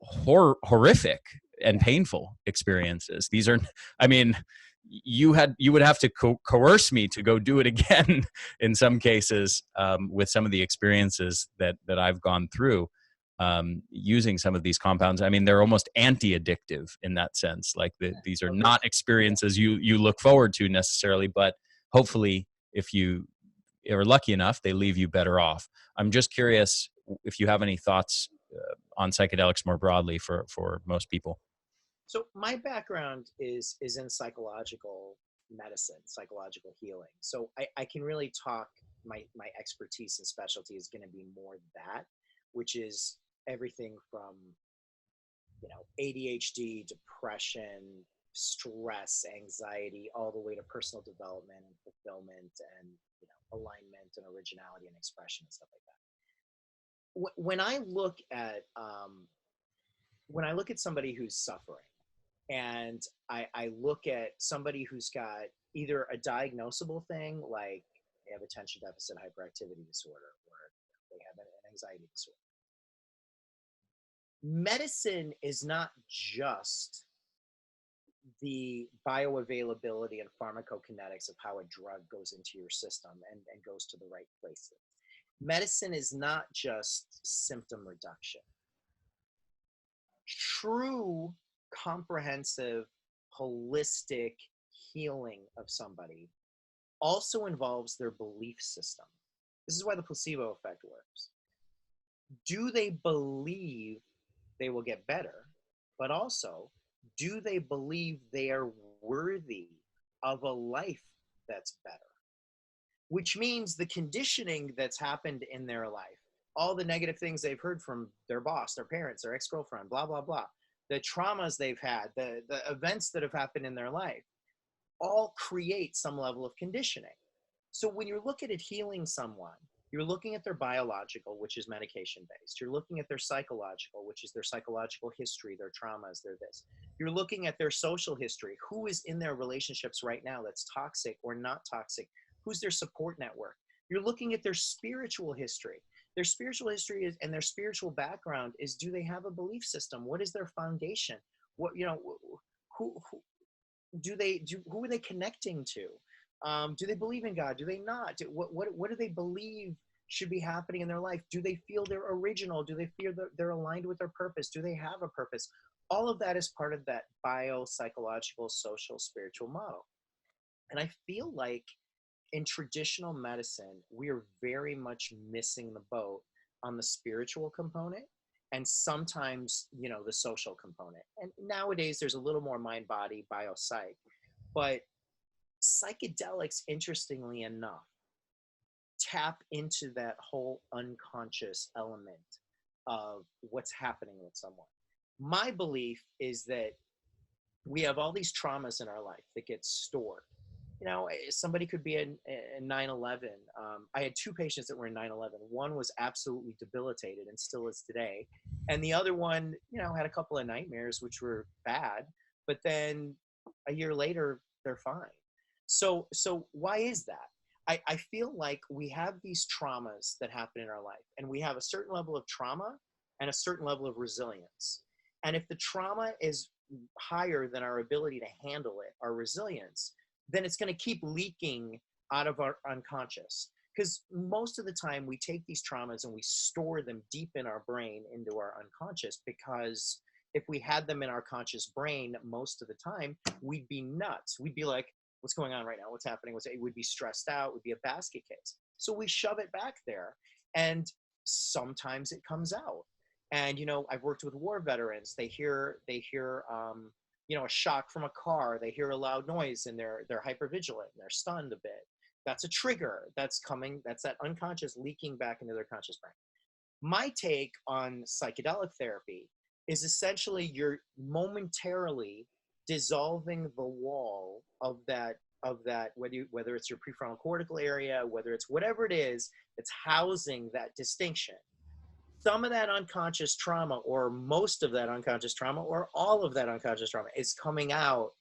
horrific and Yeah. painful experiences. These are, I mean, you would have to coerce me to go do it again in some cases, with some of the experiences that I've gone through, using some of these compounds. I mean, they're almost anti-addictive in that sense. Like these are not experiences you look forward to necessarily, but hopefully, if you are lucky enough, they leave you better off. I'm just curious if you have any thoughts on psychedelics more broadly for most people. So my background is in psychological medicine, psychological healing. So I can really talk, my expertise and specialty is going to be more that, which is everything from, ADHD, depression, stress, anxiety, all the way to personal development and fulfillment and, alignment and originality and expression and stuff like that. When I look at somebody who's suffering, and I look at somebody who's got either a diagnosable thing like they have attention deficit hyperactivity disorder or they have an anxiety disorder. Medicine is not just the bioavailability and pharmacokinetics of how a drug goes into your system and goes to the right places. Medicine is not just symptom reduction. True, comprehensive, holistic healing of somebody also involves their belief system. This is why the placebo effect works. Do they believe they will get better? But also, do they believe they are worthy of a life that's better? Which means the conditioning that's happened in their life, all the negative things they've heard from their boss, their parents, their ex-girlfriend, blah, blah, blah, the traumas they've had, the events that have happened in their life, all create some level of conditioning. So when you're looking at healing someone, you're looking at their biological, which is medication based. You're looking at their psychological, which is their psychological history, their traumas, their this. You're looking at their social history. Who is in their relationships right now that's toxic or not toxic? Who's their support network? You're looking at their spiritual history. Their spiritual history is, and their spiritual background is, do they have a belief system? What is their foundation? What, who who are they connecting to? Do they believe in God? Do they not? What do they believe should be happening in their life? Do they feel they're original? Do they feel that they're aligned with their purpose? Do they have a purpose? All of that is part of that biopsychological, social, spiritual model. And I feel like in traditional medicine, we are very much missing the boat on the spiritual component and sometimes, the social component. And nowadays there's a little more mind body biopsych, but psychedelics, interestingly enough, tap into that whole unconscious element of what's happening with someone. My belief is that we have all these traumas in our life that get stored. Somebody could be in 9/11. I had two patients that were in 9/11. One was absolutely debilitated and still is today. And the other one, had a couple of nightmares, which were bad. But then a year later, they're fine. So why is that? I feel like we have these traumas that happen in our life, and we have a certain level of trauma and a certain level of resilience. And if the trauma is higher than our ability to handle it, our resilience, then it's going to keep leaking out of our unconscious. Because most of the time we take these traumas and we store them deep in our brain into our unconscious, because if we had them in our conscious brain most of the time, we'd be nuts. We'd be like, what's going on right now? What's happening? We'd be stressed out. We'd be a basket case. So we shove it back there, and sometimes it comes out. And, I've worked with war veterans. They hear a shock from a car. They hear a loud noise and they're hypervigilant and they're stunned a bit. That's a trigger that's coming. That's that unconscious leaking back into their conscious brain. My take on psychedelic therapy is essentially you're momentarily dissolving the wall of that, whether it's your prefrontal cortical area, whether it's whatever it is that's housing that distinction. Some of that unconscious trauma, or most of that unconscious trauma, or all of that unconscious trauma is coming out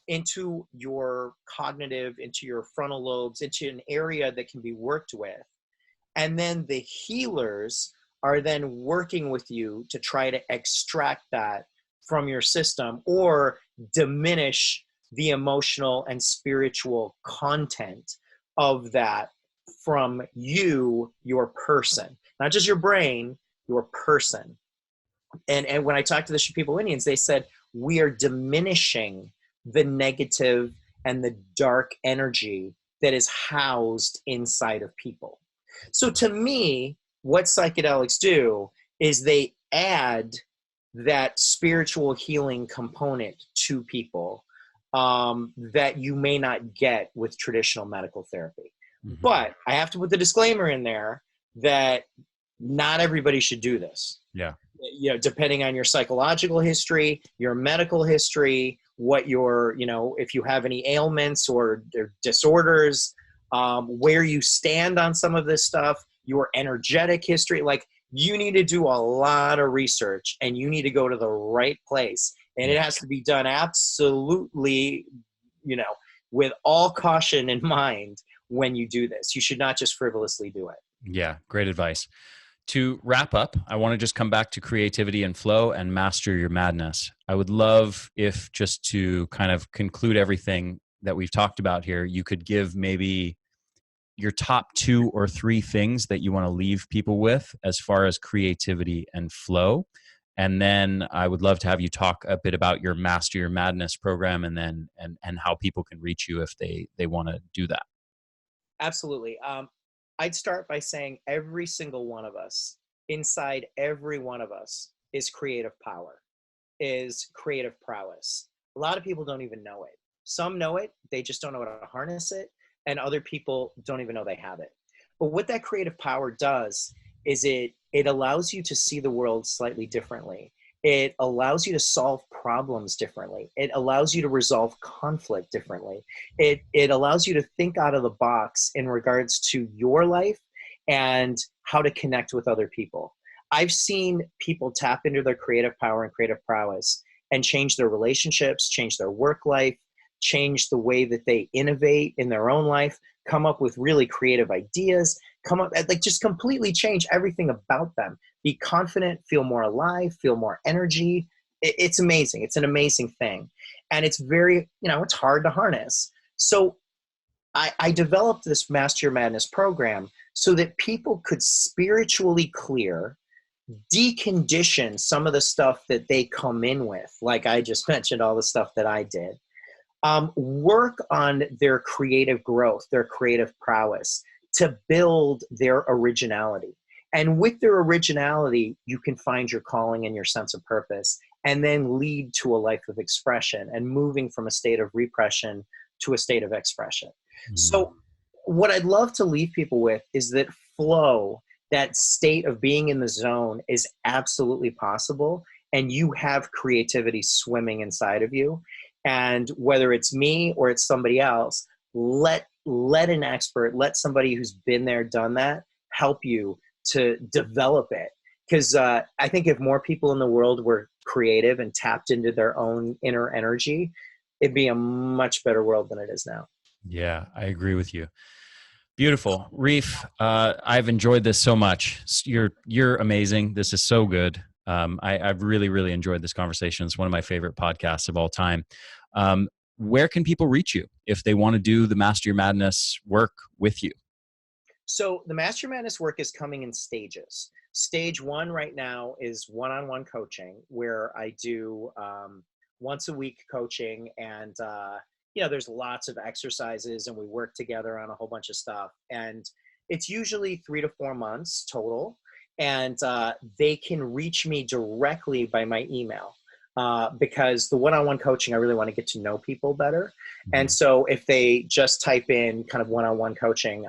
into your cognitive, into your frontal lobes, into an area that can be worked with. And then the healers are then working with you to try to extract that from your system or diminish the emotional and spiritual content of that from you, your person, not just your brain, your person. And when I talked to the Shipibo Indians, they said, we are diminishing the negative and the dark energy that is housed inside of people. So to me, what psychedelics do is they add that spiritual healing component to people that you may not get with traditional medical therapy. Mm-hmm. But I have to put the disclaimer in there that not everybody should do this. Yeah. Depending on your psychological history, your medical history, what your, if you have any ailments or disorders, where you stand on some of this stuff, your energetic history, like you need to do a lot of research and you need to go to the right place. And it has to be done absolutely, with all caution in mind when you do this. You should not just frivolously do it. Yeah, great advice. To wrap up, I want to just come back to creativity and flow and master your madness. I would love if, just to kind of conclude everything that we've talked about here, you could give maybe your top 2 or 3 things that you want to leave people with as far as creativity and flow. And then I would love to have you talk a bit about your Master Your Madness program and then and how people can reach you if they want to do that. Absolutely. I'd start by saying every single one of us, inside every one of us, is creative power, is creative prowess. A lot of people don't even know it. Some know it, they just don't know how to harness it, and other people don't even know they have it. But what that creative power does is it allows you to see the world slightly differently. It allows you to solve problems differently. It allows you to resolve conflict differently. It allows you to think out of the box in regards to your life and how to connect with other people. I've seen people tap into their creative power and creative prowess and change their relationships, change their work life, change the way that they innovate in their own life, come up with really creative ideas, just completely change everything about them. Be confident, feel more alive, feel more energy. it's amazing. It's an amazing thing. And it's very, it's hard to harness. So I developed this Master Your Madness program so that people could spiritually clear, decondition some of the stuff that they come in with, like I just mentioned, all the stuff that I did, work on their creative growth, their creative prowess, to build their originality. And with their originality, you can find your calling and your sense of purpose, and then lead to a life of expression and moving from a state of repression to a state of expression. So what I'd love to leave people with is that flow, that state of being in the zone, is absolutely possible. And you have creativity swimming inside of you. And whether it's me or it's somebody else, let an expert, let somebody who's been there, done that, help you to develop it. Because I think if more people in the world were creative and tapped into their own inner energy, it'd be a much better world than it is now. Yeah, I agree with you. Beautiful. Reef, I've enjoyed this so much. You're amazing. This is so good. I've really, really enjoyed this conversation. It's one of my favorite podcasts of all time. Where can people reach you if they want to do the Master Your Madness work with you? So the Master Your Madness work is coming in stages. Stage 1 right now is one-on-one coaching, where I do once a week coaching, and there's lots of exercises, and we work together on a whole bunch of stuff. And it's usually 3 to 4 months total. And they can reach me directly by my email, because the one-on-one coaching, I really want to get to know people better. And so if they just type in kind of one-on-one coaching,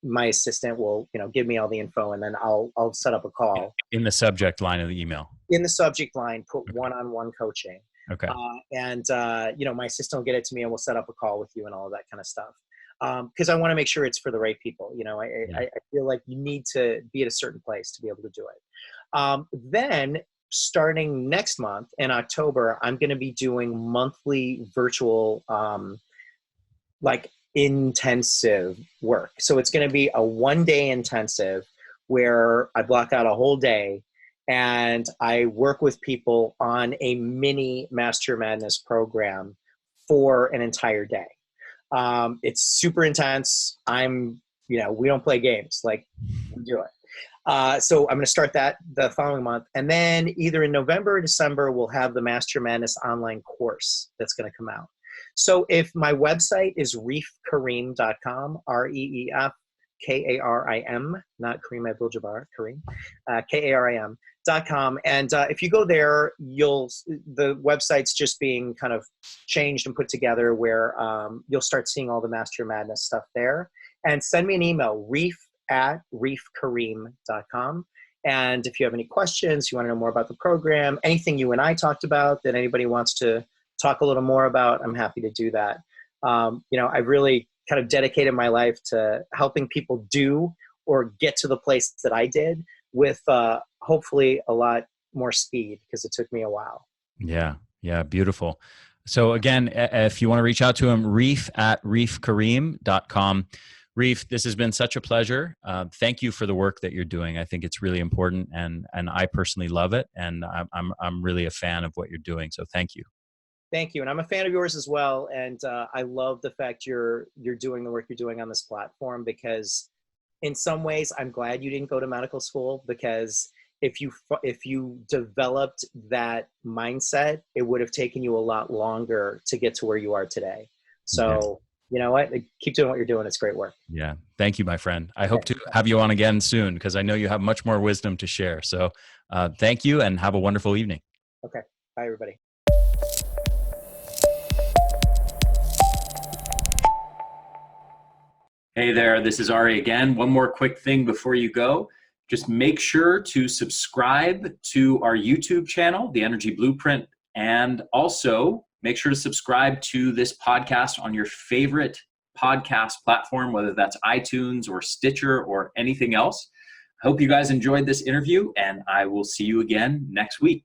my assistant will, give me all the info, and then I'll set up a call. In the subject line of the email. In the subject line, put one-on-one coaching. Okay. My assistant will get it to me, and we'll set up a call with you and all of that kind of stuff. Because I want to make sure it's for the right people. I feel like you need to be at a certain place to be able to do it. Then starting next month in October, I'm going to be doing monthly virtual, intensive work. So it's going to be a 1-day intensive where I block out a whole day and I work with people on a mini Master Your Madness program for an entire day. It's super intense. We don't play games, we do it. So I'm going to start that the following month. And then either in November or December, we'll have the Master Your Madness online course that's going to come out. So if my website is reefkarim.com, ReefKarim, not Kareem Abdul-Jabbar, Karim, Karim.com. And if you go there, the website's just being kind of changed and put together, where you'll start seeing all the Master Your Madness stuff there. And send me an email, reef@reefkarim.com. And if you have any questions, you want to know more about the program, anything you and I talked about that anybody wants to talk a little more about, I'm happy to do that. I've really kind of dedicated my life to helping people do or get to the place that I did with hopefully a lot more speed, because it took me a while. Yeah. Beautiful. So again, if you want to reach out to him, reef@reefkarim.com. Reef, this has been such a pleasure. Thank you for the work that you're doing. I think it's really important, and I personally love it, and I'm really a fan of what you're doing. So thank you. Thank you. And I'm a fan of yours as well. And I love the fact you're doing the work you're doing on this platform, because in some ways, I'm glad you didn't go to medical school, because if you developed that mindset, it would have taken you a lot longer to get to where you are today. So you know what? Keep doing what you're doing. It's great work. Yeah. Thank you, my friend. I hope to have you on again soon, because I know you have much more wisdom to share. So thank you, and have a wonderful evening. Okay. Bye, everybody. Hey there, this is Ari again. One more quick thing before you go. Just make sure to subscribe to our YouTube channel, The Energy Blueprint, and also make sure to subscribe to this podcast on your favorite podcast platform, whether that's iTunes or Stitcher or anything else. I hope you guys enjoyed this interview, and I will see you again next week.